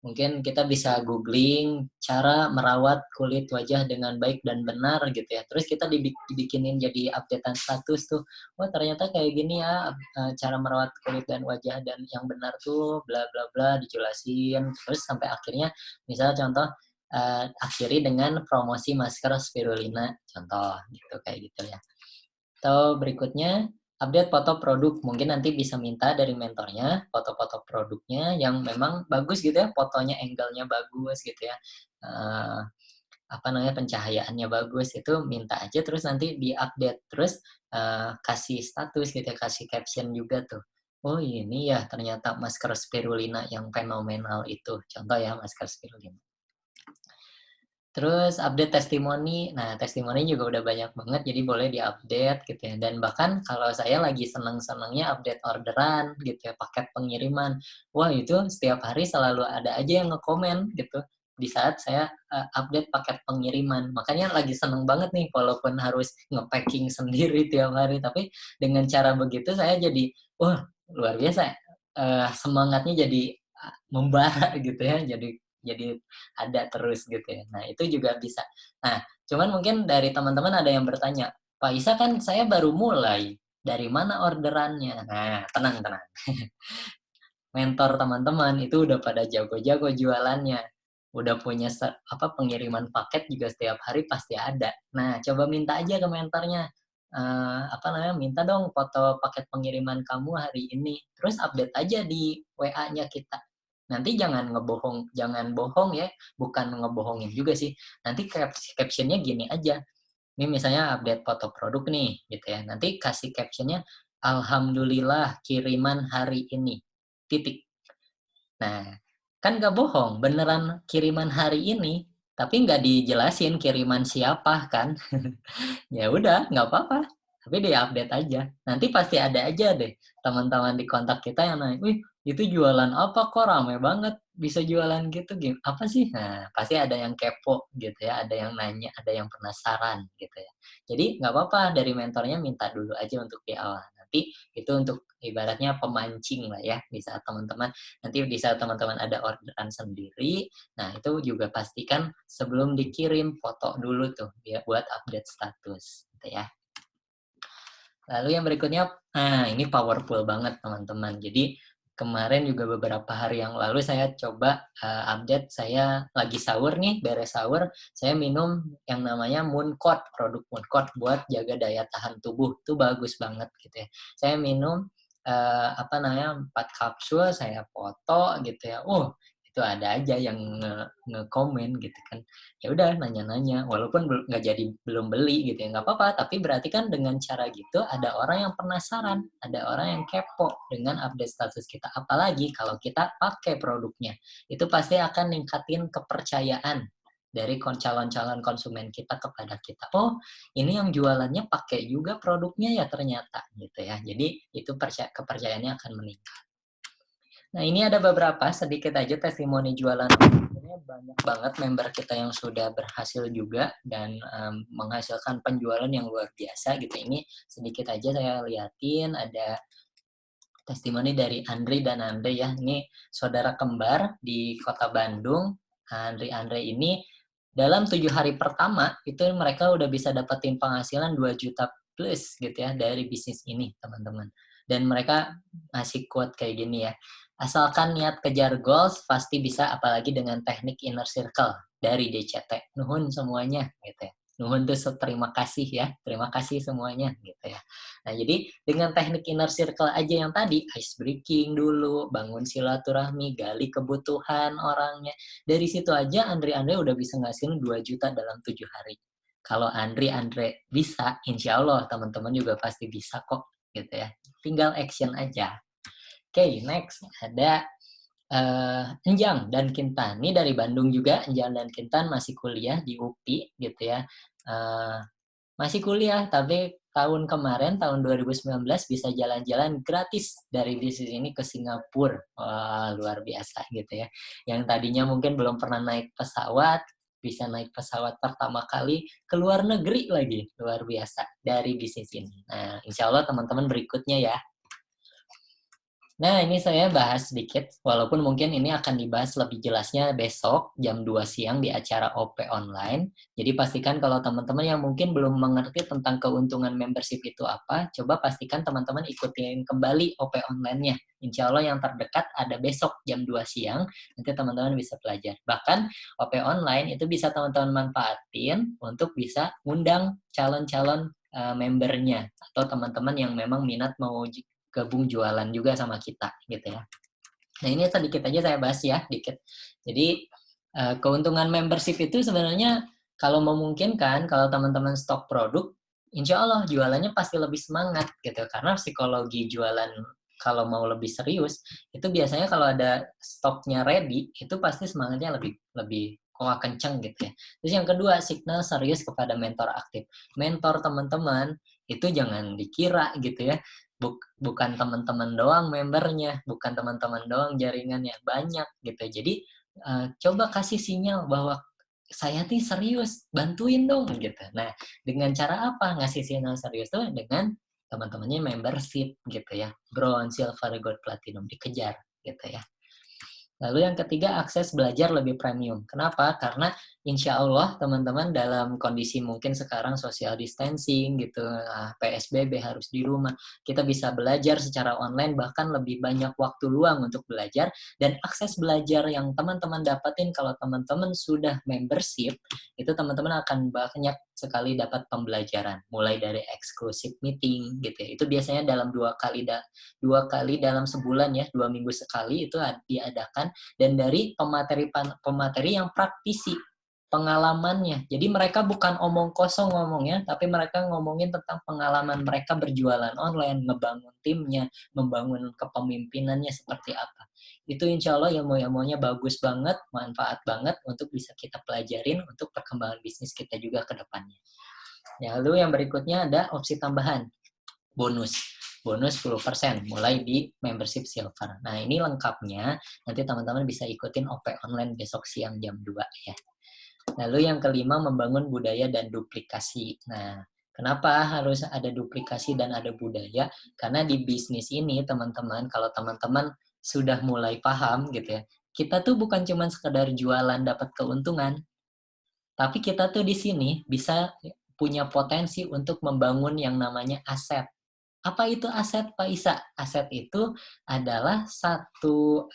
mungkin kita bisa googling cara merawat kulit wajah dengan baik dan benar gitu ya. Terus kita dibikinin jadi updatean status tuh. Wah, ternyata kayak gini ya cara merawat kulit dan wajah dan yang benar tuh bla bla bla dijelasin. Terus sampai akhirnya misalnya contoh akhiri dengan promosi masker spirulina contoh gitu kayak gitu ya. Atau berikutnya update foto produk, mungkin nanti bisa minta dari mentornya foto-foto produknya yang memang bagus gitu ya, fotonya angle-nya bagus gitu ya, apa namanya pencahayaannya bagus, itu minta aja terus nanti di-update terus kasih status gitu ya, kasih caption juga tuh. Oh ini ya ternyata masker spirulina yang fenomenal itu, contoh ya masker spirulina. Terus update testimoni. Nah, testimoni juga udah banyak banget, jadi boleh di-update gitu ya. Dan bahkan kalau saya lagi seneng-senengnya update orderan gitu ya, paket pengiriman. Wah, itu setiap hari selalu ada aja yang ngekomen gitu di saat saya update paket pengiriman. Makanya lagi seneng banget nih, walaupun harus nge-packing sendiri tiap hari. Tapi dengan cara begitu saya jadi, wah luar biasa. Semangatnya jadi membara gitu ya. Jadi ada terus gitu ya. Nah, itu juga bisa. Nah, cuman mungkin dari teman-teman ada yang bertanya, Pak Isa kan saya baru mulai, dari mana orderannya? Nah, tenang. Mentor teman-teman itu udah pada jago-jago jualannya. Udah punya pengiriman paket juga setiap hari pasti ada. Nah, coba minta aja ke mentornya. Minta dong foto paket pengiriman kamu hari ini. Terus update aja di WA-nya kita. Nanti jangan bohong ya, bukan ngebohongin juga sih. Nanti captionnya gini aja. Ini misalnya update foto produk nih, gitu ya. Nanti kasih captionnya, Alhamdulillah kiriman hari ini, titik. Nah, kan nggak bohong, beneran kiriman hari ini, tapi nggak dijelasin kiriman siapa kan. Ya udah, nggak apa-apa. Tapi di-update aja. Nanti pasti ada aja deh teman-teman di kontak kita yang nanya, wih itu jualan apa kok rame banget bisa jualan gitu, apa sih? Nah, pasti ada yang kepo gitu ya, ada yang nanya, ada yang penasaran gitu ya. Jadi nggak apa-apa dari mentornya minta dulu aja untuk di awal. Nanti itu untuk ibaratnya pemancing lah ya, di saat teman-teman ada orderan sendiri, nah itu juga pastikan sebelum dikirim foto dulu tuh ya buat update status gitu ya. Lalu yang berikutnya, nah ini powerful banget teman-teman. Jadi kemarin juga beberapa hari yang lalu saya coba update, saya lagi sahur nih, beres sahur, saya minum yang namanya Mooncott, produk Mooncott buat jaga daya tahan tubuh. Itu bagus banget gitu ya. Saya minum 4 kapsul, saya foto gitu ya. itu ada aja yang nge-komen gitu kan. Ya udah nanya-nanya, walaupun nggak jadi belum beli gitu ya, nggak apa-apa. Tapi berarti kan dengan cara gitu ada orang yang penasaran, ada orang yang kepo dengan update status kita. Apalagi kalau kita pakai produknya, itu pasti akan ningkatin kepercayaan dari calon-calon konsumen kita kepada kita. Oh, ini yang jualannya pakai juga produknya ya ternyata gitu ya. Jadi itu kepercayaannya akan meningkat. Nah, ini ada beberapa sedikit aja testimoni jualan. Sebenarnya banyak banget member kita yang sudah berhasil juga dan menghasilkan penjualan yang luar biasa gitu. Ini sedikit aja saya liatin, ada testimoni dari Andri dan Andre ya. Ini saudara kembar di Kota Bandung. Andre ini dalam 7 hari pertama itu mereka udah bisa dapetin penghasilan 2 juta plus gitu ya dari bisnis ini, teman-teman. Dan mereka ngasih quote kayak gini ya. Asalkan niat kejar goals pasti bisa, apalagi dengan teknik inner circle dari DCT. Nuhun semuanya gitu ya. Nuhun tuh terima kasih ya. Terima kasih semuanya gitu ya. Nah, jadi dengan teknik inner circle aja yang tadi, ice breaking dulu, bangun silaturahmi, gali kebutuhan orangnya. Dari situ aja Andre udah bisa ngasihin 2 juta dalam 7 hari. Kalau Andre bisa, insya Allah teman-teman juga pasti bisa kok gitu ya. Tinggal action aja. Oke, next ada Enjang dan Kintan. Ini dari Bandung juga, Enjang dan Kintan masih kuliah di UPI gitu ya. Masih kuliah, tapi tahun kemarin, tahun 2019 bisa jalan-jalan gratis dari bisnis ini ke Singapura. Wah, luar biasa gitu ya. Yang tadinya mungkin belum pernah naik pesawat, bisa naik pesawat pertama kali ke luar negeri lagi. Luar biasa dari bisnis ini. Nah, insya Allah teman-teman berikutnya ya. Nah, ini saya bahas sedikit, walaupun mungkin ini akan dibahas lebih jelasnya besok jam 2 siang di acara OP online. Jadi pastikan kalau teman-teman yang mungkin belum mengerti tentang keuntungan membership itu apa, coba pastikan teman-teman ikutin kembali OP online-nya. Insya Allah yang terdekat ada besok jam 2 siang, nanti teman-teman bisa belajar. Bahkan OP online itu bisa teman-teman manfaatin untuk bisa ngundang calon-calon membernya atau teman-teman yang memang minat mau gabung jualan juga sama kita gitu ya. Nah, ini sedikit aja saya bahas ya, dikit. Jadi keuntungan membership itu sebenarnya kalau memungkinkan, kalau teman-teman stok produk, insya Allah jualannya pasti lebih semangat gitu. Karena psikologi jualan kalau mau lebih serius, itu biasanya kalau ada stoknya ready, itu pasti semangatnya lebih kenceng gitu ya. Terus yang kedua, signal serius kepada mentor aktif. Mentor teman-teman itu jangan dikira gitu ya, bukan teman-teman doang membernya, bukan teman-teman doang jaringannya, banyak gitu. Jadi coba kasih sinyal bahwa saya nih serius, bantuin dong gitu. Nah, dengan cara apa ngasih sinyal serius tuh? Dengan teman-temannya membership gitu ya. Bronze, silver, gold, platinum dikejar gitu ya. Lalu yang ketiga, akses belajar lebih premium. Kenapa? Karena insya Allah teman-teman dalam kondisi mungkin sekarang social distancing gitu, PSBB harus di rumah, kita bisa belajar secara online, bahkan lebih banyak waktu luang untuk belajar, dan akses belajar yang teman-teman dapatin kalau teman-teman sudah membership, itu teman-teman akan banyak sekali dapat pembelajaran, mulai dari exclusive meeting gitu ya. Itu biasanya dalam dua kali dalam sebulan ya, 2 minggu sekali itu diadakan, dan dari pemateri yang praktisi pengalamannya. Jadi mereka bukan omong kosong ngomongnya, tapi mereka ngomongin tentang pengalaman mereka berjualan online, ngebangun timnya, membangun kepemimpinannya seperti apa. Itu insya Allah ilmu-ilmunya bagus banget, manfaat banget untuk bisa kita pelajarin untuk perkembangan bisnis kita juga ke depannya. Ya, lalu yang berikutnya ada opsi tambahan, bonus 10% mulai di membership silver. Nah, ini lengkapnya nanti teman-teman bisa ikutin OP online besok siang jam 2 ya. Lalu yang kelima, membangun budaya dan duplikasi. Nah, kenapa harus ada duplikasi dan ada budaya? Karena di bisnis ini teman-teman, kalau teman-teman sudah mulai paham gitu ya, kita tuh bukan cuma sekedar jualan dapat keuntungan, tapi kita tuh di sini bisa punya potensi untuk membangun yang namanya aset. Apa itu aset, Pak Isa? Aset itu adalah satu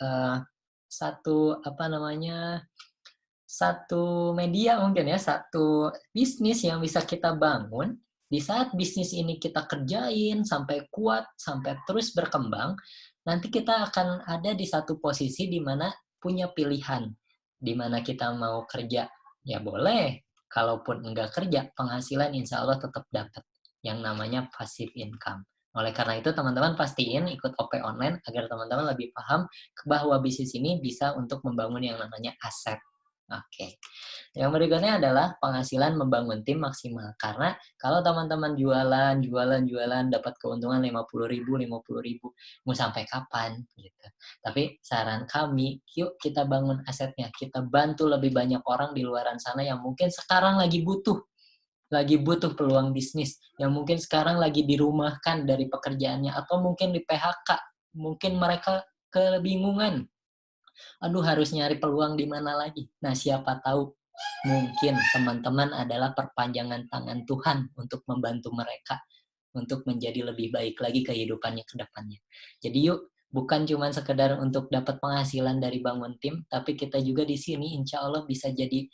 media mungkin ya, satu bisnis yang bisa kita bangun. Di saat bisnis ini kita kerjain sampai kuat, sampai terus berkembang, nanti kita akan ada di satu posisi di mana punya pilihan di mana kita mau kerja, ya boleh. Kalaupun enggak kerja, penghasilan insya Allah tetap dapat. Yang namanya passive income. Oleh karena itu, teman-teman pastiin ikut OP online agar teman-teman lebih paham bahwa bisnis ini bisa untuk membangun yang namanya aset. Oke. Yang berikutnya adalah penghasilan membangun tim maksimal. Karena kalau teman-teman jualan, dapat keuntungan 50.000, mau sampai kapan? Gitu. Tapi saran kami, yuk kita bangun asetnya. Kita bantu lebih banyak orang di luaran sana yang mungkin sekarang lagi butuh peluang bisnis, yang mungkin sekarang lagi dirumahkan dari pekerjaannya, atau mungkin di PHK, mungkin mereka kebingungan. Aduh, harus nyari peluang di mana lagi. Nah, siapa tahu mungkin teman-teman adalah perpanjangan tangan Tuhan untuk membantu mereka untuk menjadi lebih baik lagi kehidupannya ke depannya. Jadi yuk, bukan cuma sekedar untuk dapat penghasilan dari bangun tim, tapi kita juga di sini insya Allah bisa jadi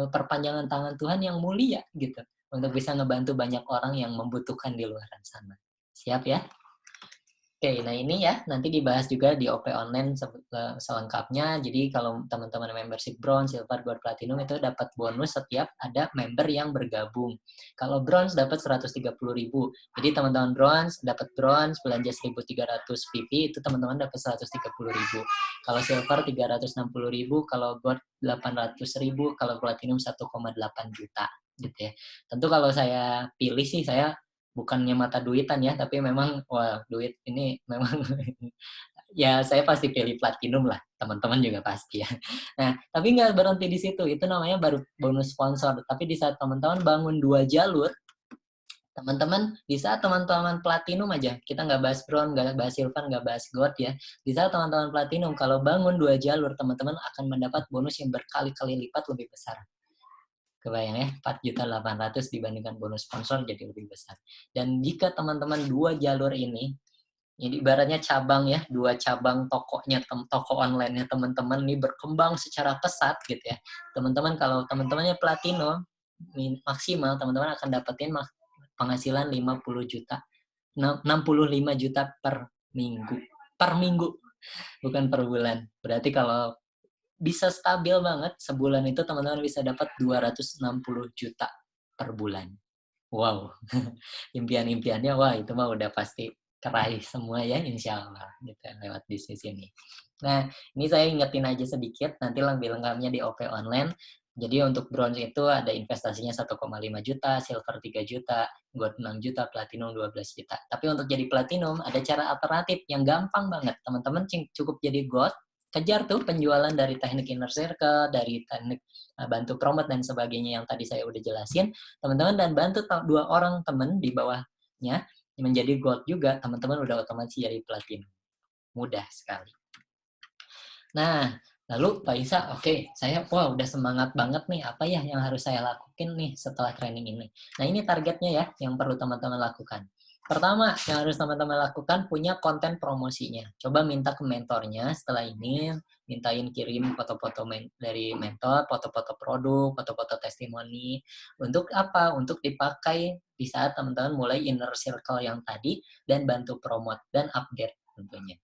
perpanjangan tangan Tuhan yang mulia gitu, untuk bisa ngebantu banyak orang yang membutuhkan di luar sana. Siap ya? Oke, nah ini ya nanti dibahas juga di OP online selengkapnya. Jadi kalau teman-teman membership bronze, silver, gold, platinum itu dapat bonus setiap ada member yang bergabung. Kalau bronze dapat 130.000. Jadi teman-teman bronze dapat bronze belanja 1.300 PP, itu teman-teman dapat 130.000. Kalau silver 360.000, kalau gold 800.000, kalau platinum 1,8 juta gitu ya. Tentu kalau saya pilih sih, saya bukannya mata duitan ya, tapi memang wah, duit ini memang ya saya pasti pilih platinum lah, teman-teman juga pasti ya. Nah, tapi nggak berhenti di situ, itu namanya baru bonus sponsor. Tapi di saat teman-teman bangun 2 jalur, teman-teman di saat teman-teman platinum aja, kita nggak bahas bronze, nggak bahas silver, nggak bahas gold ya. Di saat teman-teman platinum, kalau bangun 2 jalur, teman-teman akan mendapat bonus yang berkali-kali lipat lebih besar. Kebayang ya, 4.800.000 dibandingkan bonus sponsor jadi lebih besar. Dan jika teman-teman 2 jalur ini ibaratnya cabang ya, 2 cabang tokonya, toko online-nya teman-teman ini berkembang secara pesat gitu ya. Teman-teman kalau teman-temannya platinum maksimal, teman-teman akan dapetin penghasilan 50 juta, 65 juta per minggu. Per minggu, bukan per bulan. Berarti kalau bisa stabil banget, sebulan itu teman-teman bisa dapat 260 juta per bulan. Wow, impian-impiannya wah itu mah udah pasti keraih semua ya insya Allah gitu lewat bisnis ini. Nah, ini saya ingetin aja sedikit, nanti lebih lengkapnya di OP online. Jadi untuk bronze itu ada investasinya 1,5 juta, silver 3 juta, gold 6 juta, platinum 12 juta. Tapi untuk jadi platinum ada cara alternatif yang gampang banget. Teman-teman cukup jadi gold, kejar tuh penjualan dari teknik inner circle, dari teknik bantu promote dan sebagainya yang tadi saya udah jelasin, teman-teman, dan bantu 2 orang teman di bawahnya menjadi gold juga, teman-teman udah otomatis jadi platinum. Mudah sekali. Nah, lalu Pak Isa, oke, saya udah semangat banget nih, apa ya yang harus saya lakukan nih setelah training ini. Nah, ini targetnya ya yang perlu teman-teman lakukan. Pertama, yang harus teman-teman lakukan, punya konten promosinya. Coba minta ke mentornya setelah ini, mintain kirim foto-foto dari mentor, foto-foto produk, foto-foto testimoni. Untuk apa? Untuk dipakai di saat teman-teman mulai inner circle yang tadi, dan bantu promote dan update tentunya.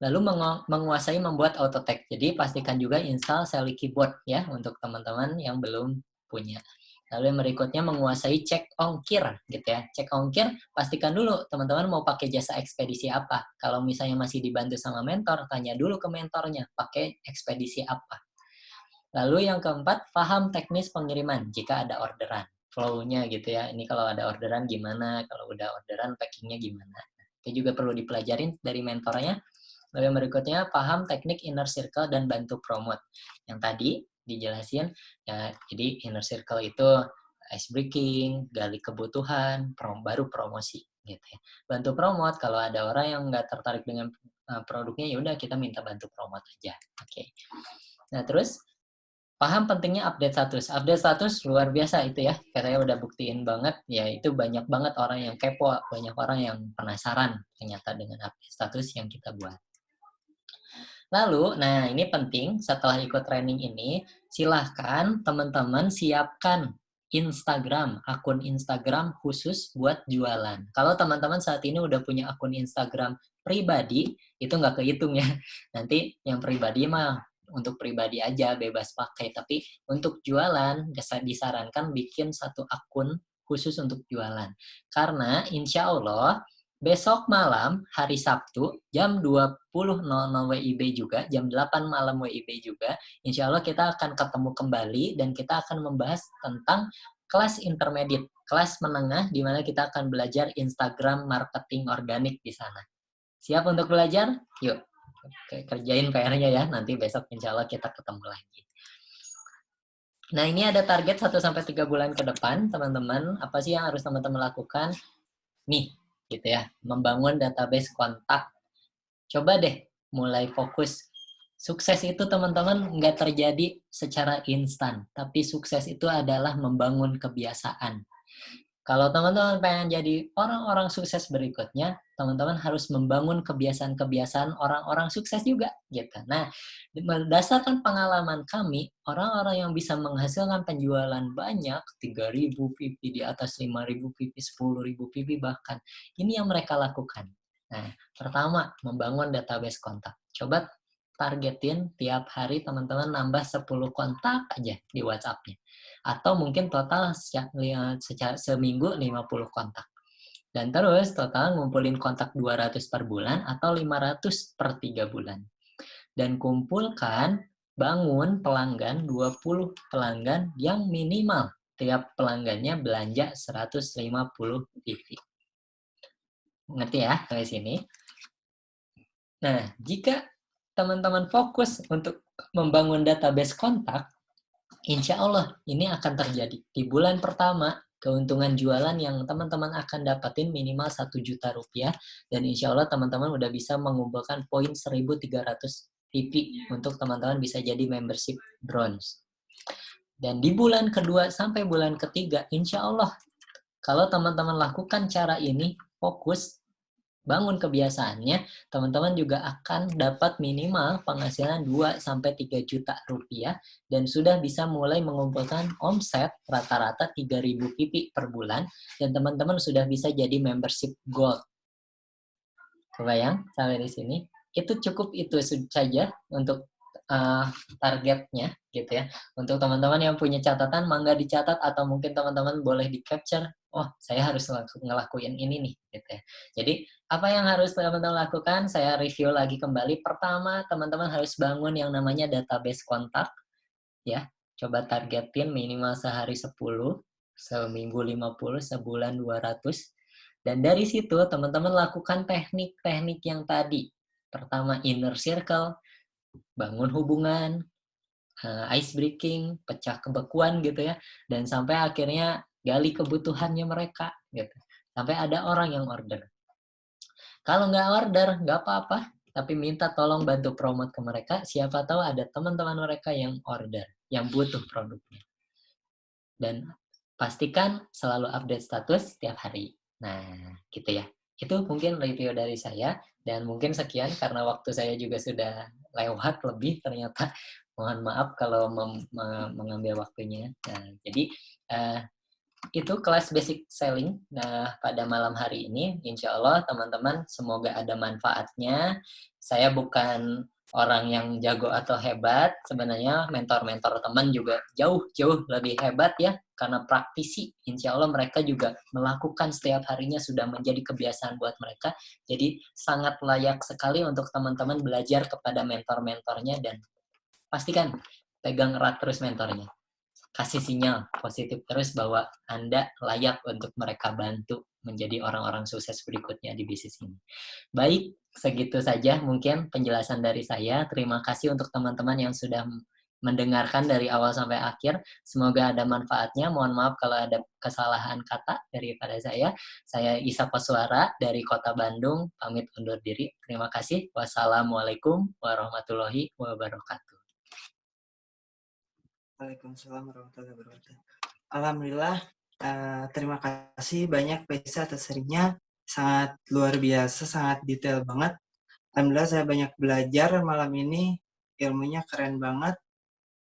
Lalu menguasai membuat auto tag. Jadi pastikan juga install Sally Keyboard ya untuk teman-teman yang belum punya. Lalu yang berikutnya menguasai cek ongkir gitu ya. Cek ongkir, pastikan dulu teman-teman mau pakai jasa ekspedisi apa. Kalau misalnya masih dibantu sama mentor, tanya dulu ke mentornya pakai ekspedisi apa. Lalu yang keempat, paham teknis pengiriman jika ada orderan. Flow-nya gitu ya. Ini kalau ada orderan gimana, kalau udah orderan packingnya gimana. Itu juga perlu dipelajarin dari mentornya. Lalu yang berikutnya, paham teknik inner circle dan bantu promote. Yang tadi dijelasin, ya, jadi inner circle itu ice breaking, gali kebutuhan, baru promosi. Gitu ya. Bantu promote, kalau ada orang yang nggak tertarik dengan produknya, ya udah kita minta bantu promote aja. Oke. Nah, terus paham pentingnya update status. Update status luar biasa itu ya. Katanya udah buktiin banget, ya itu banyak banget orang yang kepo, banyak orang yang penasaran ternyata dengan update status yang kita buat. Lalu, nah ini penting, setelah ikut training ini, silahkan teman-teman siapkan Instagram, akun Instagram khusus buat jualan. Kalau teman-teman saat ini udah punya akun Instagram pribadi itu nggak kehitung ya. Nanti yang pribadi mah untuk pribadi aja bebas pakai, tapi untuk jualan disarankan bikin satu akun khusus untuk jualan. Karena insya Allah besok malam hari Sabtu jam 20.00 WIB juga, jam 8 malam WIB juga, insya Allah kita akan ketemu kembali dan kita akan membahas tentang kelas intermediate, kelas menengah di mana kita akan belajar Instagram marketing organik di sana. Siap untuk belajar? Yuk, kerjain PR-nya ya. Nanti besok insya Allah kita ketemu lagi. Nah, ini ada target 1-3 bulan ke depan, teman-teman. Apa sih yang harus teman-teman lakukan? Nih, gitu ya. Membangun database kontak. Coba deh mulai fokus. Sukses itu teman-teman nggak terjadi secara instan. Tapi sukses itu adalah membangun kebiasaan. Kalau teman-teman pengen jadi orang-orang sukses berikutnya, teman-teman harus membangun kebiasaan-kebiasaan orang-orang sukses juga, gitu. Nah, berdasarkan pengalaman kami, orang-orang yang bisa menghasilkan penjualan banyak, 3.000 PP, di atas 5.000 PP, 10.000 PP bahkan, ini yang mereka lakukan. Nah, pertama, membangun database kontak. Coba targetin tiap hari teman-teman nambah 10 kontak aja di WhatsApp-nya. Atau mungkin total secara seminggu 50 kontak. Dan terus total ngumpulin kontak 200 per bulan atau 500 per 3 bulan. Dan kumpulkan, bangun pelanggan, 20 pelanggan yang minimal tiap pelanggannya belanja 150 TV. Ngerti ya sampai sini? Nah, jika teman-teman fokus untuk membangun database kontak, insya Allah ini akan terjadi. Di bulan pertama, keuntungan jualan yang teman-teman akan dapatin minimal 1 juta rupiah, dan insya Allah teman-teman udah bisa mengumpulkan poin 1.300 PP untuk teman-teman bisa jadi membership bronze. Dan di bulan kedua sampai bulan ketiga, insya Allah kalau teman-teman lakukan cara ini, fokus, bangun kebiasaannya, teman-teman juga akan dapat minimal penghasilan 2-3 juta rupiah dan sudah bisa mulai mengumpulkan omset rata-rata 3.000 PP per bulan dan teman-teman sudah bisa jadi membership gold. Kebayang sampai di sini? Itu cukup itu saja untuk targetnya gitu ya. Untuk teman-teman yang punya catatan, mangga dicatat atau mungkin teman-teman boleh di-capture. Oh, saya harus ngelakuin ini nih gitu ya. Jadi, apa yang harus teman-teman lakukan? Saya review lagi kembali. Pertama, teman-teman harus bangun yang namanya database kontak ya. Coba targetin minimal sehari 10, seminggu 50, sebulan 200. Dan dari situ teman-teman lakukan teknik-teknik yang tadi. Pertama, inner circle, bangun hubungan, ice breaking, pecah kebekuan gitu ya, dan sampai akhirnya gali kebutuhannya mereka gitu. Sampai ada orang yang order. Kalau nggak order, nggak apa-apa, tapi minta tolong bantu promote ke mereka, siapa tahu ada teman-teman mereka yang order, yang butuh produknya. Dan pastikan selalu update status setiap hari. Nah, gitu ya. Itu mungkin review dari saya, dan mungkin sekian karena waktu saya juga sudah lewat lebih ternyata. Mohon maaf kalau mengambil waktunya. Nah, jadi itu kelas basic selling. Nah, pada malam hari ini, insya Allah teman-teman semoga ada manfaatnya. Saya bukan orang yang jago atau hebat. Sebenarnya mentor-mentor teman juga jauh-jauh lebih hebat ya. Karena praktisi, insya Allah mereka juga melakukan setiap harinya sudah menjadi kebiasaan buat mereka. Jadi sangat layak sekali untuk teman-teman belajar kepada mentor-mentornya dan pastikan pegang erat terus mentornya. Kasih sinyal positif terus bahwa Anda layak untuk mereka bantu menjadi orang-orang sukses berikutnya di bisnis ini. Baik, segitu saja mungkin penjelasan dari saya. Terima kasih untuk teman-teman yang sudah mendengarkan dari awal sampai akhir. Semoga ada manfaatnya. Mohon maaf kalau ada kesalahan kata daripada saya. Saya Isa Koswara dari Kota Bandung, pamit undur diri. Terima kasih. Wassalamualaikum warahmatullahi wabarakatuh. Waalaikumsalam warahmatullahi wabarakatuh. Alhamdulillah, terima kasih banyak Pesa atas sharingnya. Sangat luar biasa, sangat detail banget. Alhamdulillah saya banyak belajar malam ini, ilmunya keren banget.